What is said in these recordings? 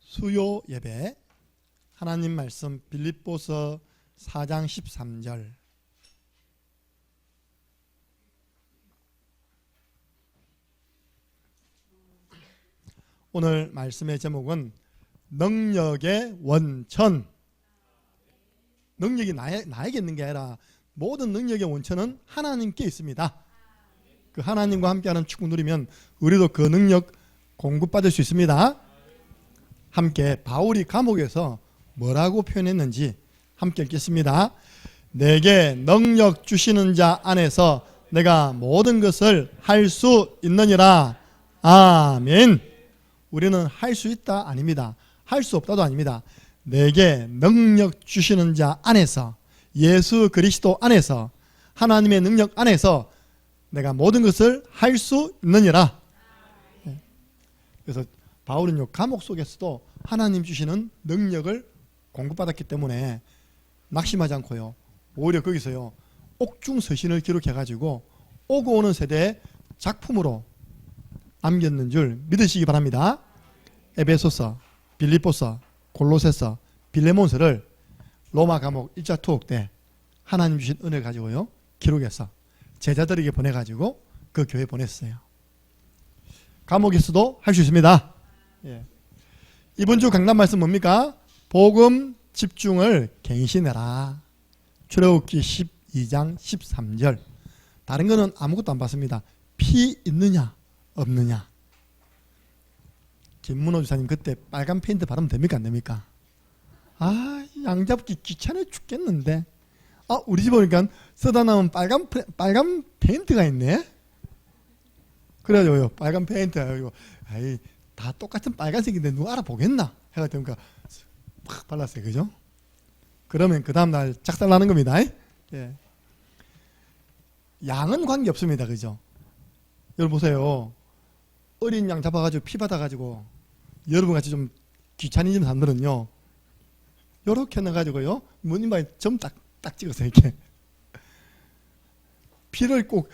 수요 예배 하나님 말씀 빌립보서 4장 13절. 오늘 말씀의 제목은 능력의 원천. 능력이 나에게 있는 게 아니라 모든 능력의 원천은 하나님께 있습니다. 그 하나님과 함께하는 축복 누리면 우리도 그 능력 공급받을 수 있습니다. 함께 바울이 감옥에서 뭐라고 표현했는지 함께 읽겠습니다. 내게 능력 주시는 자 안에서 내가 모든 것을 할 수 있느니라. 아멘. 우리는 할 수 있다 아닙니다. 할 수 없다도 아닙니다. 내게 능력 주시는 자 안에서, 예수 그리스도 안에서, 하나님의 능력 안에서 내가 모든 것을 할 수 있느니라. 그래서 바울은요, 감옥 속에서도 하나님 주시는 능력을 공급받았기 때문에 낙심하지 않고요, 오히려 거기서요 옥중서신을 기록해가지고 오고 오는 세대의 작품으로 남겼는 줄 믿으시기 바랍니다. 에베소서, 빌립보서, 골로새서, 빌레몬서를 로마 감옥 1차 투옥 때 하나님 주신 은혜를 가지고요 기록해서 제자들에게 보내가지고 그 교회에 보냈어요. 감옥에서도 할 수 있습니다. 예. 이번 주 강단 말씀 뭡니까? 복음 집중을 갱신해라. 출애굽기 12장 13절. 다른 거는 아무것도 안 봤습니다. 피 있느냐 없느냐. 김문호 주사님 그때 빨간 페인트 바르면 됩니까 안 됩니까? 아, 양잡기 귀찮아 죽겠는데. 아, 우리 집 오니까 쓰다 남은 빨간 페인트가 있네. 그래가지고요 빨간 페인트 아이 다 똑같은 빨간색인데 누가 알아보겠나 해가지고 팍 발랐어요. 그죠? 그러면 그 다음날 작살나는 겁니다. 예. 양은 관계없습니다. 그죠? 여러분 보세요. 어린 양 잡아가지고 피 받아가지고 여러분 같이 좀 귀차니즘 사람들은요 요렇게 넣어가지고요 무늬만 점 딱 찍어서 이렇게 피를 꼭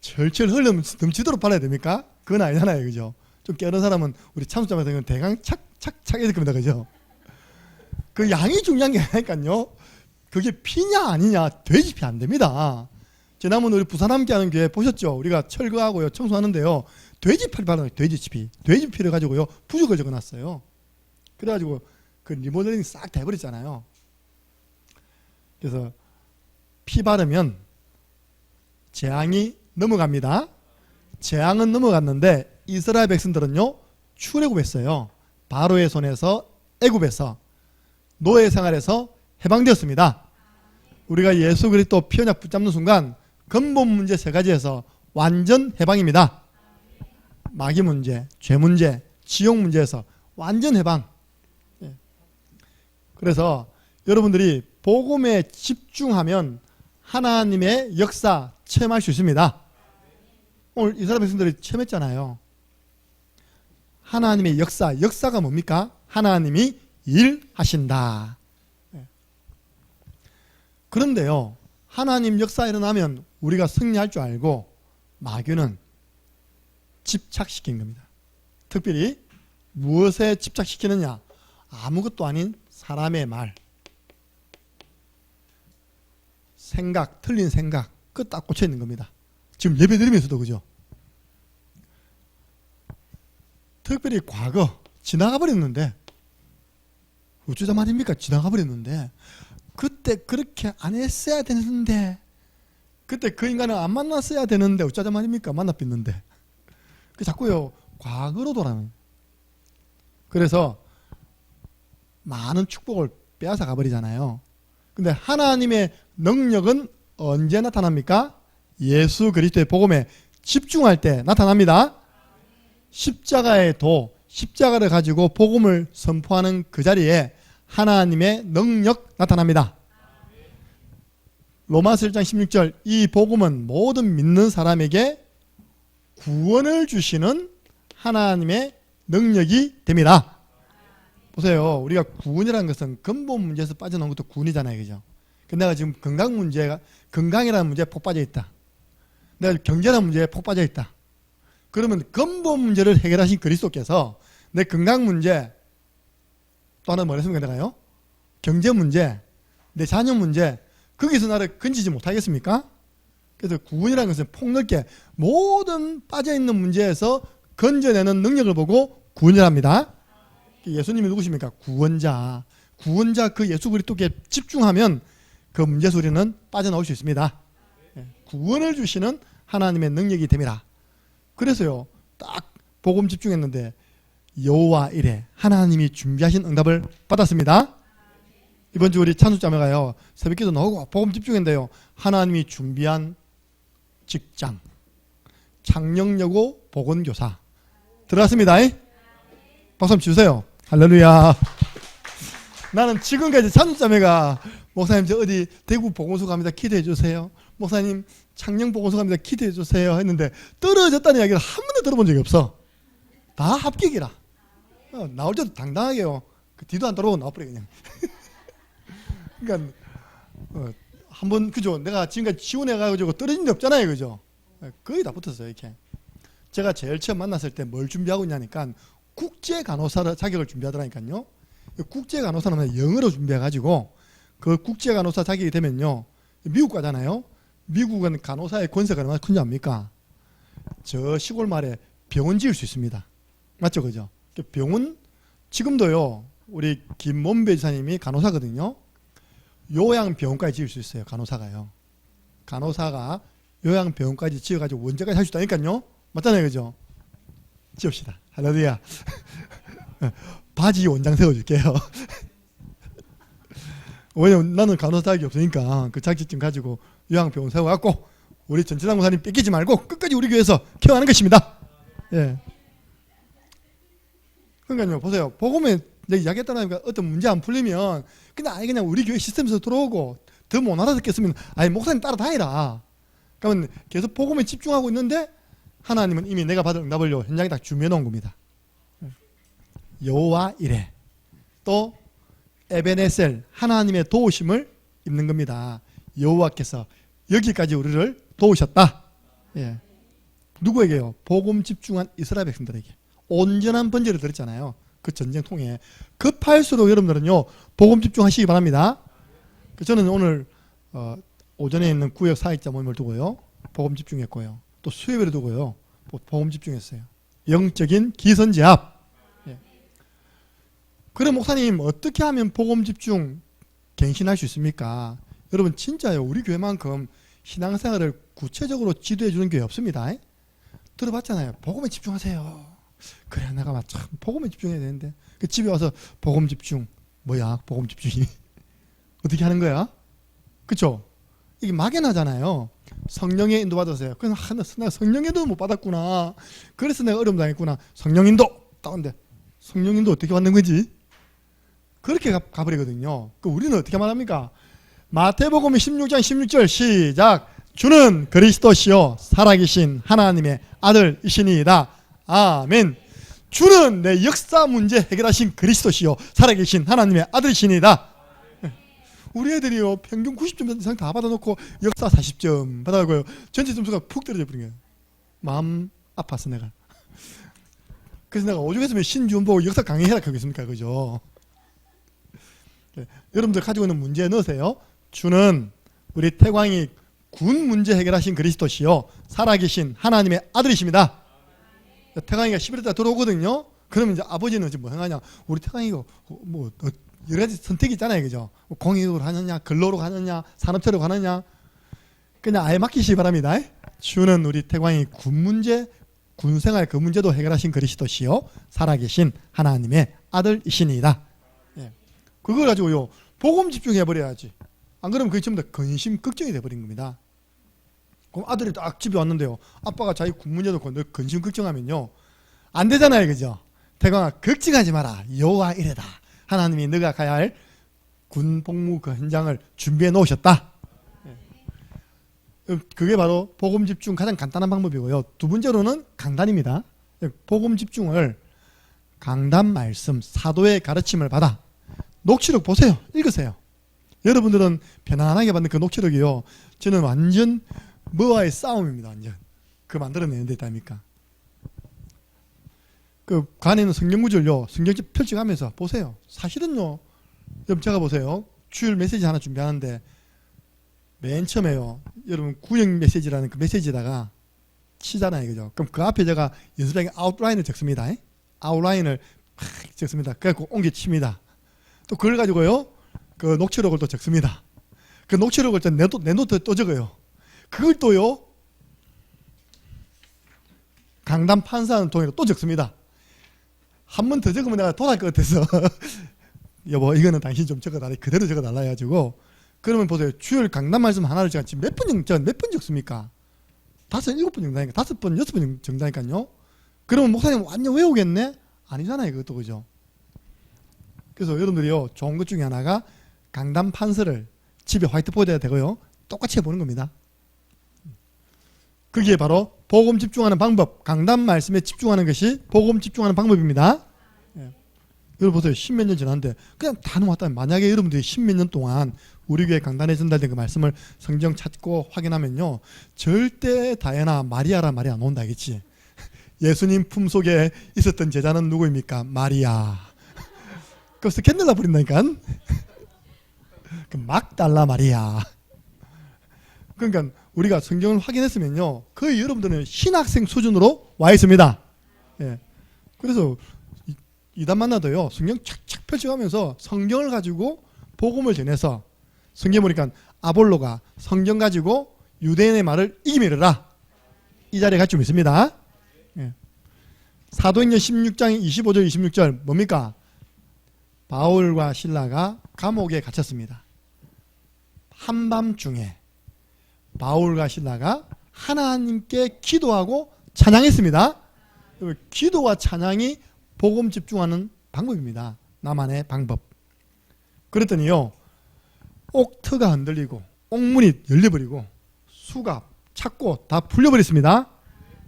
철철 흘리면 넘치도록 발라야 됩니까? 그건 아니잖아요. 그죠? 좀 깨는 사람은 우리 참수자에서 대강 착착착 이렇게 합니다. 그죠? 그 양이 중요한 게 아니니까요. 그게 피냐 아니냐 돼지 피 안 됩니다. 지난번 우리 부산 함께하는 교회 보셨죠? 우리가 철거하고요 청소하는데요 돼지 피를 발라요. 돼지 피를 가지고요 부적을 적어놨어요. 그래가지고 그 리모델링 싹 다 해버렸잖아요. 그래서 피 바르면 재앙이 넘어갑니다. 재앙은 넘어갔는데 이스라엘 백성들은요 출애굽했어요. 바로의 손에서 애굽에서 노예 생활에서 해방되었습니다. 우리가 예수 그리스도 피언약 붙잡는 순간 근본 문제 세 가지에서 완전 해방입니다. 마귀 문제, 죄 문제, 지옥 문제에서 완전 해방. 그래서 여러분들이 복음에 집중하면 하나님의 역사 체험할 수 있습니다. 오늘 이스라엘 백성들이 체험했잖아요. 하나님의 역사가 뭡니까? 하나님이 일하신다. 그런데요 하나님 역사 일어나면 우리가 승리할 줄 알고 마귀는 집착시킨 겁니다. 특별히 무엇에 집착시키느냐? 아무것도 아닌 사람의 말, 생각, 틀린 생각, 그 딱 꽂혀 있는 겁니다. 지금 예배 드리면서도 그죠? 특별히 과거 지나가 버렸는데 어쩌자 말입니까? 지나가 버렸는데 그때 그렇게 안 했어야 되는데, 그때 그 인간을 안 만났어야 되는데 어쩌자 말입니까? 만나 뵀는데 그 자꾸요 과거로 돌아가는. 그래서 많은 축복을 빼앗아 가버리잖아요. 근데 하나님의 능력은 언제 나타납니까? 예수 그리스도의 복음에 집중할 때 나타납니다. 십자가의 도, 십자가를 가지고 복음을 선포하는 그 자리에 하나님의 능력 나타납니다. 로마서 1장 16절, 이 복음은 모든 믿는 사람에게 구원을 주시는 하나님의 능력이 됩니다. 보세요. 우리가 구원이라는 것은 근본 문제에서 빠져나온 것도 구원이잖아요. 그죠? 근데 내가 지금 건강이라는 문제에 폭 빠져 있다. 내가 경제라는 문제에 폭 빠져 있다. 그러면 근본 문제를 해결하신 그리스도께서 내 건강 문제, 또 하나 뭐랬습니까? 내가요? 경제 문제, 내 자녀 문제, 거기서 나를 건지지 못하겠습니까? 그래서 구원이라는 것은 폭넓게 모든 빠져있는 문제에서 건져내는 능력을 보고 구원이랍니다. 예수님이 누구십니까? 구원자. 구원자 그 예수 그리스도께 집중하면 그 문제 소리는 빠져나올 수 있습니다. 구원을 주시는 하나님의 능력이 됨이라. 그래서요, 딱 복음 집중했는데 여호와 이레 하나님이 준비하신 응답을 받았습니다. 이번 주 우리 찬수자매가요 새벽기도 나오고 복음 집중했는데요, 하나님이 준비한 직장 창녕여고 보건교사 들어갔습니다. 박수 한번 주세요. 할렐루야. 나는 지금까지 찬수자매가 목사님 저 어디 대구 보건소 갑니다 기도해 주세요, 목사님 창녕 보건소 갑니다 기도해 주세요 했는데 떨어졌다는 이야기를 한 번도 들어본 적이 없어. 다 합격이라. 나올 때도 당당하게요. 그 뒤도 안 돌아보고 나와버려 그냥. 그러니까 한번 그죠? 내가 지금까지 지원해가지고 떨어진 적 없잖아요, 그죠? 거의 다 붙었어요 이렇게. 제가 제일 처음 만났을 때 뭘 준비하고 있냐니까 국제 간호사 자격을 준비하더라니까요. 국제 간호사는 영어로 준비해가지고 그 국제 간호사 자격이 되면요, 미국 가잖아요. 미국은 간호사의 권세가 얼마나 큰지 압니까? 저 시골 마을에 병원 지을 수 있습니다. 맞죠, 그죠? 병원 지금도요, 우리 김몬배 지사님이 간호사거든요. 요양병원까지 지을 수 있어요, 간호사가요. 간호사가 요양병원까지 지어가지고 원자까지 할 수 있다니까요. 맞잖아요, 그죠? 지읍시다. 할렐루야. 바지 원장 세워줄게요. 왜냐면 나는 간호사 자격이 없으니까 그 자격증 가지고 요양병원 세워갖고 우리 전체당 목사님 뺏기지 말고 끝까지 우리 교회에서 케어하는 것입니다. 예. 그러니까요, 보세요. 복음에 내가 이야기했다니까 어떤 문제 안 풀리면 그냥 우리 교회 시스템에서 들어오고 더 못 알아듣겠으면 목사님 따라다니라. 그러면 계속 복음에 집중하고 있는데 하나님은 이미 내가 받은 응답을요 현장에 딱 준비해 놓은 겁니다. 여호와 이레 또 에베네셀 하나님의 도우심을 입는 겁니다. 여호와께서 여기까지 우리를 도우셨다. 예. 누구에게요? 복음 집중한 이스라엘 백성들에게 온전한 번제를 드렸잖아요. 그 전쟁 통해 급할수록 여러분들은요 복음 집중하시기 바랍니다. 저는 오늘 오전에 있는 구역 사역자 모임을 두고요 복음 집중했고요, 또 수요일에 두고요 복음 집중했어요. 영적인 기선제압. 예. 그래 목사님 어떻게 하면 복음 집중 갱신할 수 있습니까? 여러분 진짜요, 우리 교회만큼 신앙생활을 구체적으로 지도해 주는 교회 없습니다. 들어봤잖아요. 복음에 집중하세요. 그래 내가 참 복음에 집중해야 되는데 그 집에 와서 복음 집중 뭐야 복음 집중이 어떻게 하는 거야? 그쵸? 이게 막연하잖아요. 성령의 인도 받으세요. 그래서 내가 성령의 인도 못 받았구나, 그래서 내가 어려움 당했구나. 성령 인도 따운데 성령 인도 어떻게 받는 거지? 그렇게 가버리거든요. 우리는 어떻게 말합니까? 마태복음 16장 16절 시작. 주는 그리스도시요 살아계신 하나님의 아들이시니이다. 아멘. 주는 내 역사 문제 해결하신 그리스도시요 살아계신 하나님의 아들이시니이다. 우리 애들이요 평균 90점 이상 다 받아놓고 역사 40점 받아가고요 전체 점수가 푹 떨어져 버린 거예요. 마음 아팠어 내가. 그래서 내가 오죽했으면 신주원 보고 역사 강의해라 하겠습니까, 그죠? 네. 여러분들 가지고 있는 문제에 넣으세요. 주는 우리 태광이 군 문제 해결하신 그리스도시요 살아계신 하나님의 아들이십니다. 태광이가 11월달 들어오거든요. 그러면 이제 아버지는 지금 뭐 하냐, 우리 태광이가 뭐 여러 가지 선택이 있잖아요, 그죠? 공익으로 하느냐, 근로로 가느냐, 산업체로 가느냐, 그냥 아예 맡기시기 바랍니다. 주는 우리 태광이 군 문제, 군생활 그 문제도 해결하신 그리스도시요 살아계신 하나님의 아들이시니이다. 예. 그걸 가지고요 복음 집중해 버려야지. 안 그러면 그게 전부 다 근심 걱정이 돼버린 겁니다. 그럼 아들이 딱 집에 왔는데요, 아빠가 자기 군 문제도 근심 걱정하면요 안 되잖아요, 그죠? 태광아 걱정하지 마라, 여호와 이레다. 하나님이 너가 가야 할 군 복무 그 현장을 준비해 놓으셨다. 그게 바로 복음 집중 가장 간단한 방법이고요. 두 번째로는 강단입니다. 복음 집중을 강단 말씀 사도의 가르침을 받아 녹취록 보세요. 읽으세요. 여러분들은 편안하게 받는 그 녹취록이요 저는 완전 뭐와의 싸움입니다. 완전 그 만들어내는 데 있다니까. 그 간에 있는 성경 구절요, 성경책 펼쳐가면서 보세요. 사실은요, 여러분 제가 보세요. 주일 메시지 하나 준비하는데 맨 처음에요, 여러분 구역 메시지라는 그 메시지에다가 치잖아요, 그죠? 그럼 그 앞에 제가 연습장에 아웃라인을 적습니다. 아웃라인을 막 적습니다. 그래갖고 옮겨 칩니다. 또 그걸 가지고요, 그 녹취록을 또 적습니다. 그 녹취록을 내 노트에 또 적어요. 그걸 또요, 강단 판사하는 통으로 또 적습니다. 한 번 더 적으면 내가 돌아갈 것 같아서 여보 이거는 당신 좀 적어달라, 그대로 적어달라 해가지고. 그러면 보세요, 주일 강단 말씀 하나를 제가 지금 몇 번 적습니까? 5, 7번 정도니까, 5번, 6번 정도니까요. 그러면 목사님 완전 외우겠네? 아니잖아요, 그것도, 그죠? 그래서 여러분들이요, 좋은 것 중에 하나가 강단 판서를 집에 화이트보드에다 대고요, 똑같이 해보는 겁니다. 그게 바로 복음 집중하는 방법, 강단 말씀에 집중하는 것이 복음 집중하는 방법입니다. 예. 여러분 보세요, 십몇 년 지났는데 그냥 다 넘어갔다면, 만약에 여러분들이 십몇 년 동안 우리 교회 강단에 전달된 그 말씀을 성경 찾고 확인하면요, 절대 다이애나 마리아라 말이 안 나온다, 알겠지? 예수님 품속에 있었던 제자는 누구입니까? 마리아. 그래서 캔들라 부린다니까. 막달라 마리아. 그러니까 우리가 성경을 확인했으면요, 거의 여러분들은 신학생 수준으로 와 있습니다. 예. 그래서 이단 만나도요, 성경 착착 펼쳐가면서 성경을 가지고 복음을 전해서, 성경 보니까 아볼로가 성경 가지고 유대인의 말을 이기며 이르라, 이 자리에 갈 줄 믿습니다. 예. 사도행전 16장 25절 26절 뭡니까? 바울과 실라가 감옥에 갇혔습니다. 한밤중에 바울과 실라가 하나님께 기도하고 찬양했습니다. 기도와 찬양이 복음 집중하는 방법입니다. 나만의 방법. 그랬더니요, 옥터가 흔들리고 옥문이 열려버리고 수갑, 착고 다 풀려버렸습니다.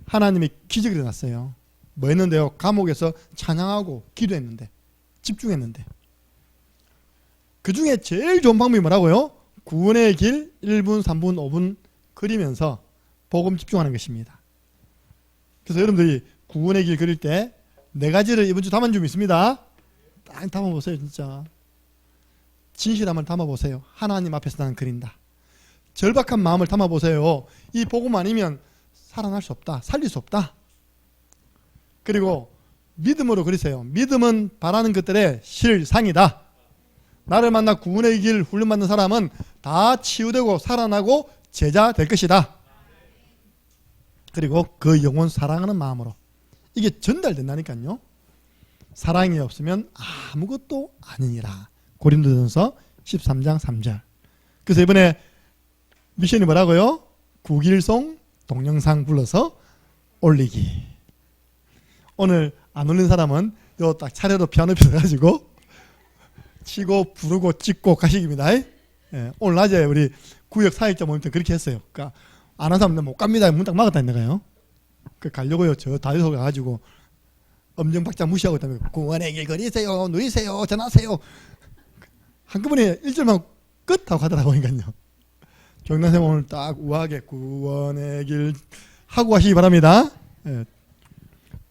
하나님의 기적이 일어났어요. 뭐 했는데요? 감옥에서 찬양하고 기도했는데, 집중했는데. 그 중에 제일 좋은 방법이 뭐라고요? 구원의 길 1분, 3분, 5분 그리면서 복음 집중하는 것입니다. 그래서 여러분들이 구원의 길 그릴 때 4가지를 이번 주 담아주면 있습니다. 딱 담아보세요. 진짜 진실함을 담아보세요. 하나님 앞에서 나는 그린다. 절박한 마음을 담아보세요. 이 복음 아니면 살아날 수 없다, 살릴 수 없다. 그리고 믿음으로 그리세요. 믿음은 바라는 것들의 실상이다. 나를 만나 구원의 길 훈련받는 사람은 다 치유되고 살아나고 제자 될 것이다. 그리고 그 영혼 사랑하는 마음으로 이게 전달된다니까요. 사랑이 없으면 아무것도 아니니라. 고린도전서 13장 3절. 그래서 이번에 미션이 뭐라고요? 국일송 동영상 불러서 올리기. 오늘 안 올린 사람은 요 딱 차례로 피아노 펴가지고 치고 부르고 찍고 가시기입니다. 예, 오늘 낮에 우리 구역 사역자 모임 때 그렇게 했어요. 그러니까 안 한 사람은 못 갑니다. 문 딱 막았다는 거예요. 그 가려고요. 저 다리소 가가지고 엄정박자 무시하고 있다면 구원의 길 그리세요, 누리세요, 전하세요. 한꺼번에 1절만 끝 하고 가더라고요. 정남생 오늘 딱 우아하게 구원의 길 하고 가시기 바랍니다. 예.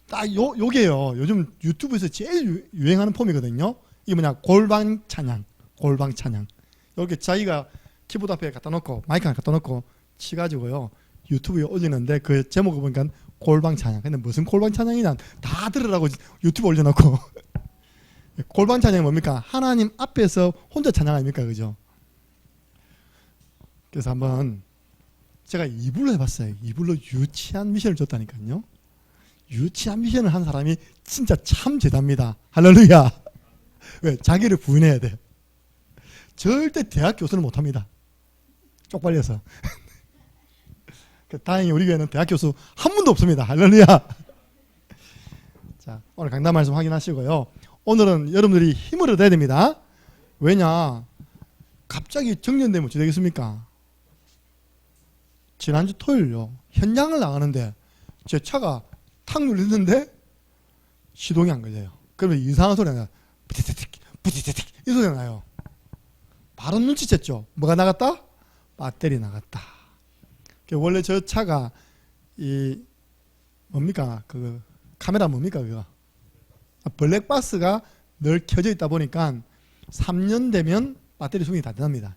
딱 요게요. 요즘 유튜브에서 제일 유행하는 폼이거든요. 이게 뭐냐, 골방 찬양. 이렇게 자기가 키보드 앞에 갖다 놓고 마이크 하나 갖다 놓고 치가지고요, 유튜브에 올리는데 그 제목을 보니까 골방 찬양. 근데 무슨 골방 찬양이냐, 다 들으라고 유튜브 올려놓고. 골방 찬양이 뭡니까? 하나님 앞에서 혼자 찬양 아닙니까? 그죠? 그래서 한번 제가 2불로 해봤어요. 2불로 유치한 미션을 줬다니까요. 유치한 미션을 한 사람이 진짜 참 대단합니다. 할렐루야. 왜? 자기를 부인해야 돼. 절대 대학 교수는 못합니다. 쪽팔려서. 다행히 우리 교회는 대학 교수 한 분도 없습니다. 할렐루야. 자, 오늘 강단 말씀 확인하시고요. 오늘은 여러분들이 힘을 얻어야 됩니다. 왜냐, 갑자기 정년되면 어찌 되겠습니까? 지난주 토요일요, 현장을 나가는데 제 차가 탁 눌렸는데 시동이 안 걸려요. 그러면 이상한 소리가 나요. 부티티틱 이 소리가 나요. 바로 눈치챘죠. 뭐가 나갔다? 배터리 나갔다. 원래 저 차가 이 뭡니까? 그 카메라 뭡니까? 그거 블랙박스가 늘 켜져 있다 보니까 3년 되면 배터리 수명이 다 된답니다.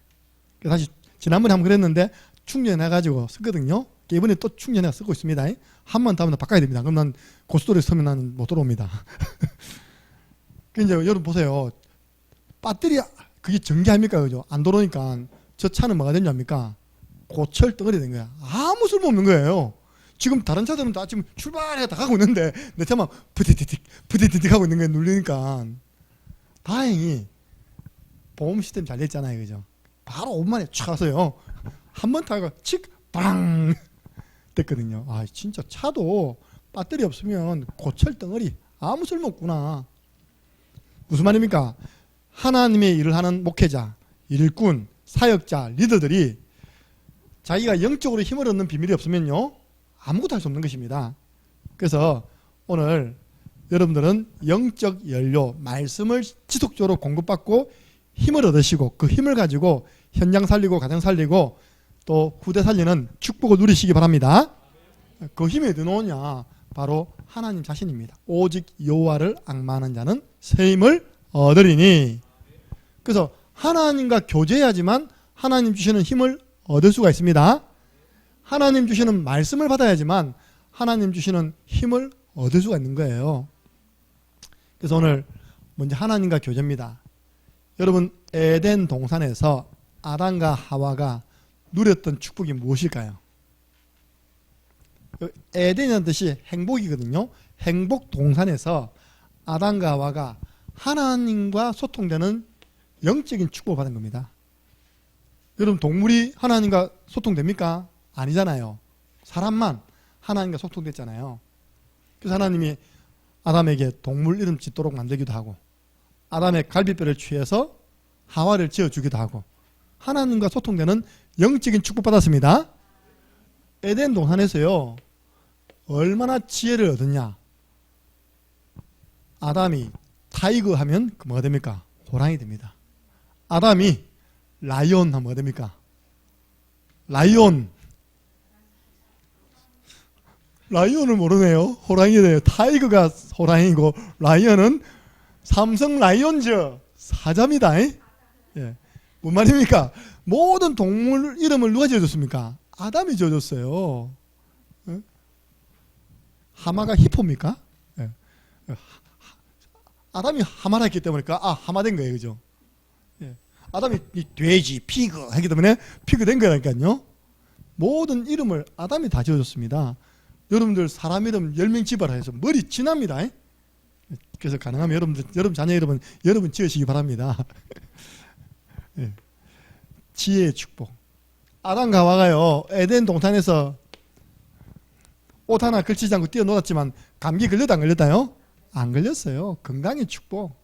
그래서 다시 지난번에 한번 그랬는데 충전해가지고 썼거든요. 이번에 또 충전해 쓰고 있습니다. 한 번 더 바꿔야 됩니다. 그럼 난 고속도로에 서면 나는 못 들어옵니다. 이제 여러분 보세요. 배터리 그게 전기합니까? 그죠? 안 들어오니까 저 차는 뭐가 된지 압니까? 고철 덩어리 된 거야. 아무 쓸모없는 거예요. 지금 다른 차들은 다 지금 출발해 다 가고 있는데 내 차만 부디디딕 하고 있는 거예요. 눌리니까. 다행히 보험 시스템 잘 됐잖아요. 그죠? 바로 5분 만에 촥 가서요. 한 번 타고 칙 빵 됐거든요. 아 진짜 차도 배터리 없으면 고철 덩어리 아무 쓸모없구나. 무슨 말입니까? 하나님의 일을 하는 목회자, 일꾼, 사역자, 리더들이 자기가 영적으로 힘을 얻는 비밀이 없으면요 아무것도 할 수 없는 것입니다. 그래서 오늘 여러분들은 영적 연료, 말씀을 지속적으로 공급받고 힘을 얻으시고 그 힘을 가지고 현장 살리고 가정 살리고 또 후대 살리는 축복을 누리시기 바랍니다. 그 힘이 어디 나오냐? 바로 하나님 자신입니다. 오직 여호와를 앙마하는 자는 새 힘을 얻으리니. 그래서 하나님과 교제해야지만 하나님 주시는 힘을 얻을 수가 있습니다. 하나님 주시는 말씀을 받아야지만 하나님 주시는 힘을 얻을 수가 있는 거예요. 그래서 오늘 먼저 하나님과 교제입니다. 여러분 에덴 동산에서 아담과 하와가 누렸던 축복이 무엇일까요? 에덴이라는 뜻이 행복이거든요. 행복 동산에서 아담과 하와가 하나님과 소통되는 영적인 축복을 받은 겁니다. 여러분 동물이 하나님과 소통됩니까? 아니잖아요. 사람만 하나님과 소통됐잖아요. 그래서 하나님이 아담에게 동물 이름 짓도록 만들기도 하고 아담의 갈비뼈를 취해서 하와를 지어주기도 하고 하나님과 소통되는 영적인 축복받았습니다. 에덴 동산에서요 얼마나 지혜를 얻었냐. 아담이 타이거 하면 뭐가 됩니까? 호랑이 됩니다. 아담이 라이온 하면 뭐가 됩니까? 라이온을 모르네요. 호랑이 돼요. 타이거가 호랑이고 라이온은 삼성 라이온즈 사자입니다. 예. 뭔 말입니까? 모든 동물 이름을 누가 지어줬습니까? 아담이 지어줬어요. 예? 하마가 히포입니까? 예. 아담이 하마를 했기 때문에 하마 된 거예요. 그죠? 예. 아담이 돼지, 피그 했기 때문에 피그 된 거라니까요. 모든 이름을 아담이 다 지어줬습니다. 여러분들 사람 이름 10명 지어라 해서 머리 지납니다. 그래서 가능하면 여러분 자녀 이름은 여러분 지으시기 바랍니다. 예. 지혜의 축복. 아담과 하와가요 에덴 동산에서 옷 하나 걸치지 않고 뛰어놀았지만 감기 걸렸다 안 걸렸다요? 안 걸렸어요. 건강의 축복.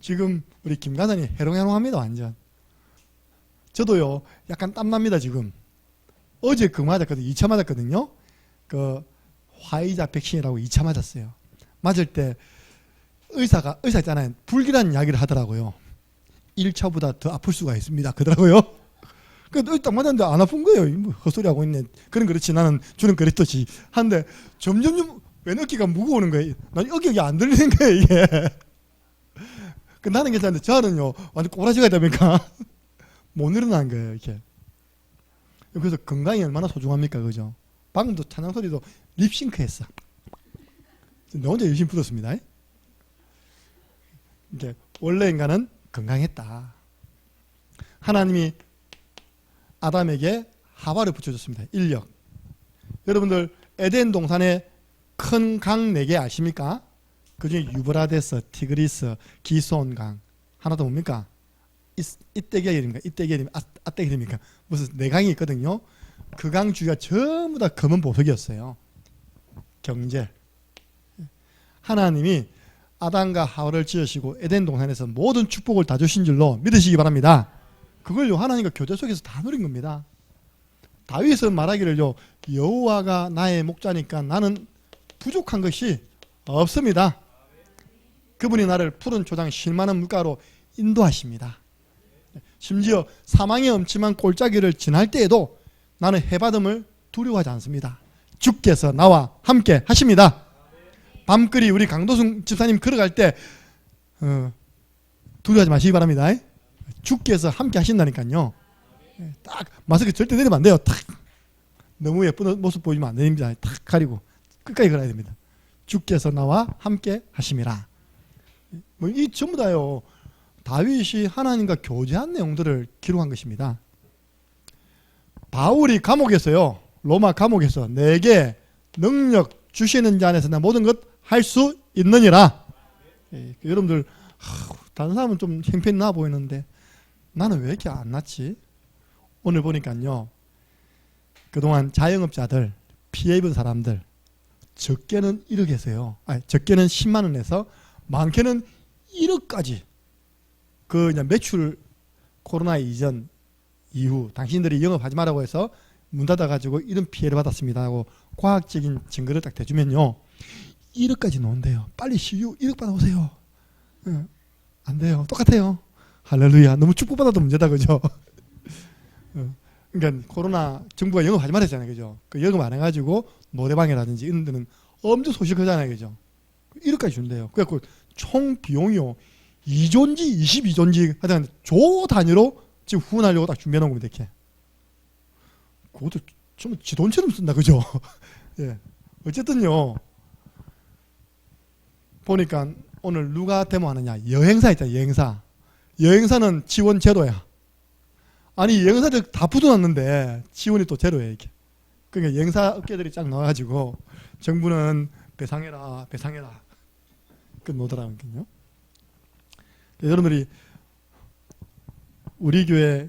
지금 우리 김가선이 해롱해롱합니다. 완전. 저도요 약간 땀납니다. 지금 어제 그 맞았거든요. 2차 맞았거든요. 그 화이자 백신이라고 2차 맞았어요. 맞을 때 의사 있잖아요. 불길한 이야기를 하더라고요. 1차보다 더 아플 수가 있습니다. 그러더라고요. 그래서 딱 맞았는데 안 아픈 거예요. 뭐 헛소리 하고 있네. 그렇지 나는 주는 그랬듯이 한데 점점 왜 어깨가 무거우는 거예요. 난 어깨가 안 들리는 거예요 이게. 그 나는 괜찮은데 저는요 완전 꼬라지가 되니까 못 일어나는 거예요 이렇게. 그래서 건강이 얼마나 소중합니까, 그죠? 방금도 찬양 소리도 립싱크했어. 나 혼자 열심히 불었습니다. 이게 원래 인간은 건강했다. 하나님이 아담에게 하와를 붙여줬습니다. 인력. 여러분들 에덴 동산에 큰 강 4개 아십니까? 그 중에 유브라데스, 티그리스, 기손 강. 하나 더 뭡니까? 이때게입니까? 아때게입니까? 무슨 4강이 있거든요. 그 강 주위가 전부 다 검은 보석이었어요. 경제. 하나님이 아담과 하와를 지으시고 에덴 동산에서 모든 축복을 다 주신 줄로 믿으시기 바랍니다. 그걸요 하나님과 교제 속에서 다 누린 겁니다. 다윗은 말하기를요 여호와가 나의 목자니까 나는 부족한 것이 없습니다. 그분이 나를 푸른 초장 쉴만한 물가로 인도하십니다. 심지어 사망의 엄침한 골짜기를 지날 때에도 나는 해받음을 두려워하지 않습니다. 주께서 나와 함께 하십니다. 밤거리 우리 강도승 집사님 걸어갈 때 두려워하지 마시기 바랍니다. 주께서 함께 하신다니까요. 딱 마스크 절대 내리면 안 돼요. 탁 너무 예쁜 모습 보이면 안 됩니다. 탁 가리고 끝까지 걸어야 됩니다. 주께서 나와 함께 하심이라. 뭐 이 전부 다요. 다윗이 하나님과 교제한 내용들을 기록한 것입니다. 바울이 감옥에서요. 로마 감옥에서 내게 능력 주시는 자 안에서 나 모든 것 할 수 있느니라. 여러분들 다른 사람은 좀 형편이 나 보이는데 나는 왜 이렇게 안 낫지? 오늘 보니까요. 그동안 자영업자들 피해 입은 사람들 적게는 1억에서요. 적게는 10만 원에서 많게는 1억까지 그 매출 코로나 이전 이후 당신들이 영업하지 말라고 해서 문 닫아가지고 이런 피해를 받았습니다 하고 과학적인 증거를 딱 대주면요 1억까지 놓은대요. 빨리 시유 1억 받아오세요. 안 돼요. 똑같아요. 할렐루야. 너무 축복받아도 문제다 그죠? 그러니까 코로나 정부가 영업하지 말았잖아요 그죠? 그 영업 안 해가지고 노래방이라든지 이런 데는 엄청 소식하잖아요 그죠? 1억까지 준대요. 그래갖고 총 비용이요 2조인지 22조인지 하여튼 조 단위로 지금 후원하려고 딱 준비해 놓은 겁니다 이렇게. 그것도 좀 지 돈처럼 쓴다 그죠? 예. 어쨌든요 보니까 오늘 누가 데모하느냐 여행사 있잖아요. 여행사는 지원 제로야. 아니 여행사들 다 붙어놨는데 지원이 또 제로예요 이게. 그러니까 여행사 업계들이 쫙 나와가지고 정부는 배상해라 그 노더라고요. 여러분들이 우리 교회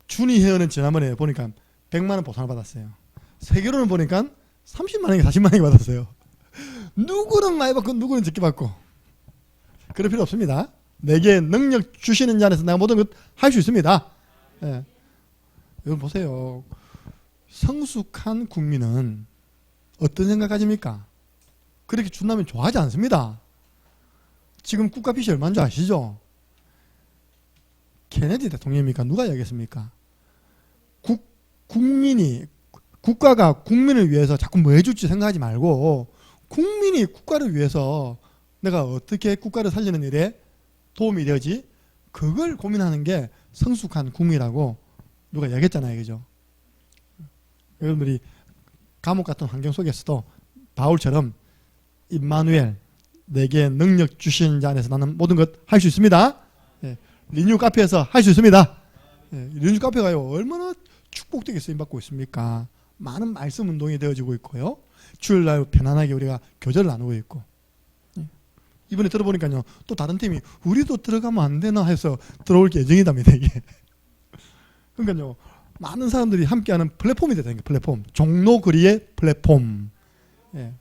준이 회원은 지난번에 보니까 100만 원 보상을 받았어요. 세계로는 보니까 30만 원인가 40만 원이 받았어요. 누구는 많이 받고 누구는 적게 받고 그럴 필요 없습니다. 내게 능력 주시는 자 안에서 내가 모든 것 할 수 있습니다. 예. 여러분 보세요. 성숙한 국민은 어떤 생각 가집니까? 그렇게 준다면 좋아하지 않습니다. 지금 국가빚이 얼마인 줄 아시죠? 케네디 대통령입니까? 누가 이야기했습니까? 국가가 국민을 위해서 자꾸 뭐 해줄지 생각하지 말고 국민이 국가를 위해서 내가 어떻게 국가를 살리는 일에 도움이 되지? 그걸 고민하는 게 성숙한 국민이라고 누가 이야기했잖아요. 그죠? 여러분들이 감옥 같은 환경 속에서도 바울처럼 임마누엘 내게 능력 주시는 자 안에서 나는 모든 것 할 수 있습니다. 예, 리뉴 카페에서 할 수 있습니다. 예, 리뉴 카페가요 얼마나 축복되게 쓰임받고 있습니까? 많은 말씀 운동이 되어지고 있고요. 주일날 편안하게 우리가 교제를 나누고 있고. 이번에 들어보니까요 또 다른 팀이 우리도 들어가면 안 되나 해서 들어올 예정이답니다 이게. 그러니까요 많은 사람들이 함께하는 플랫폼이 되다는 게 플랫폼. 종로거리의 플랫폼. 예.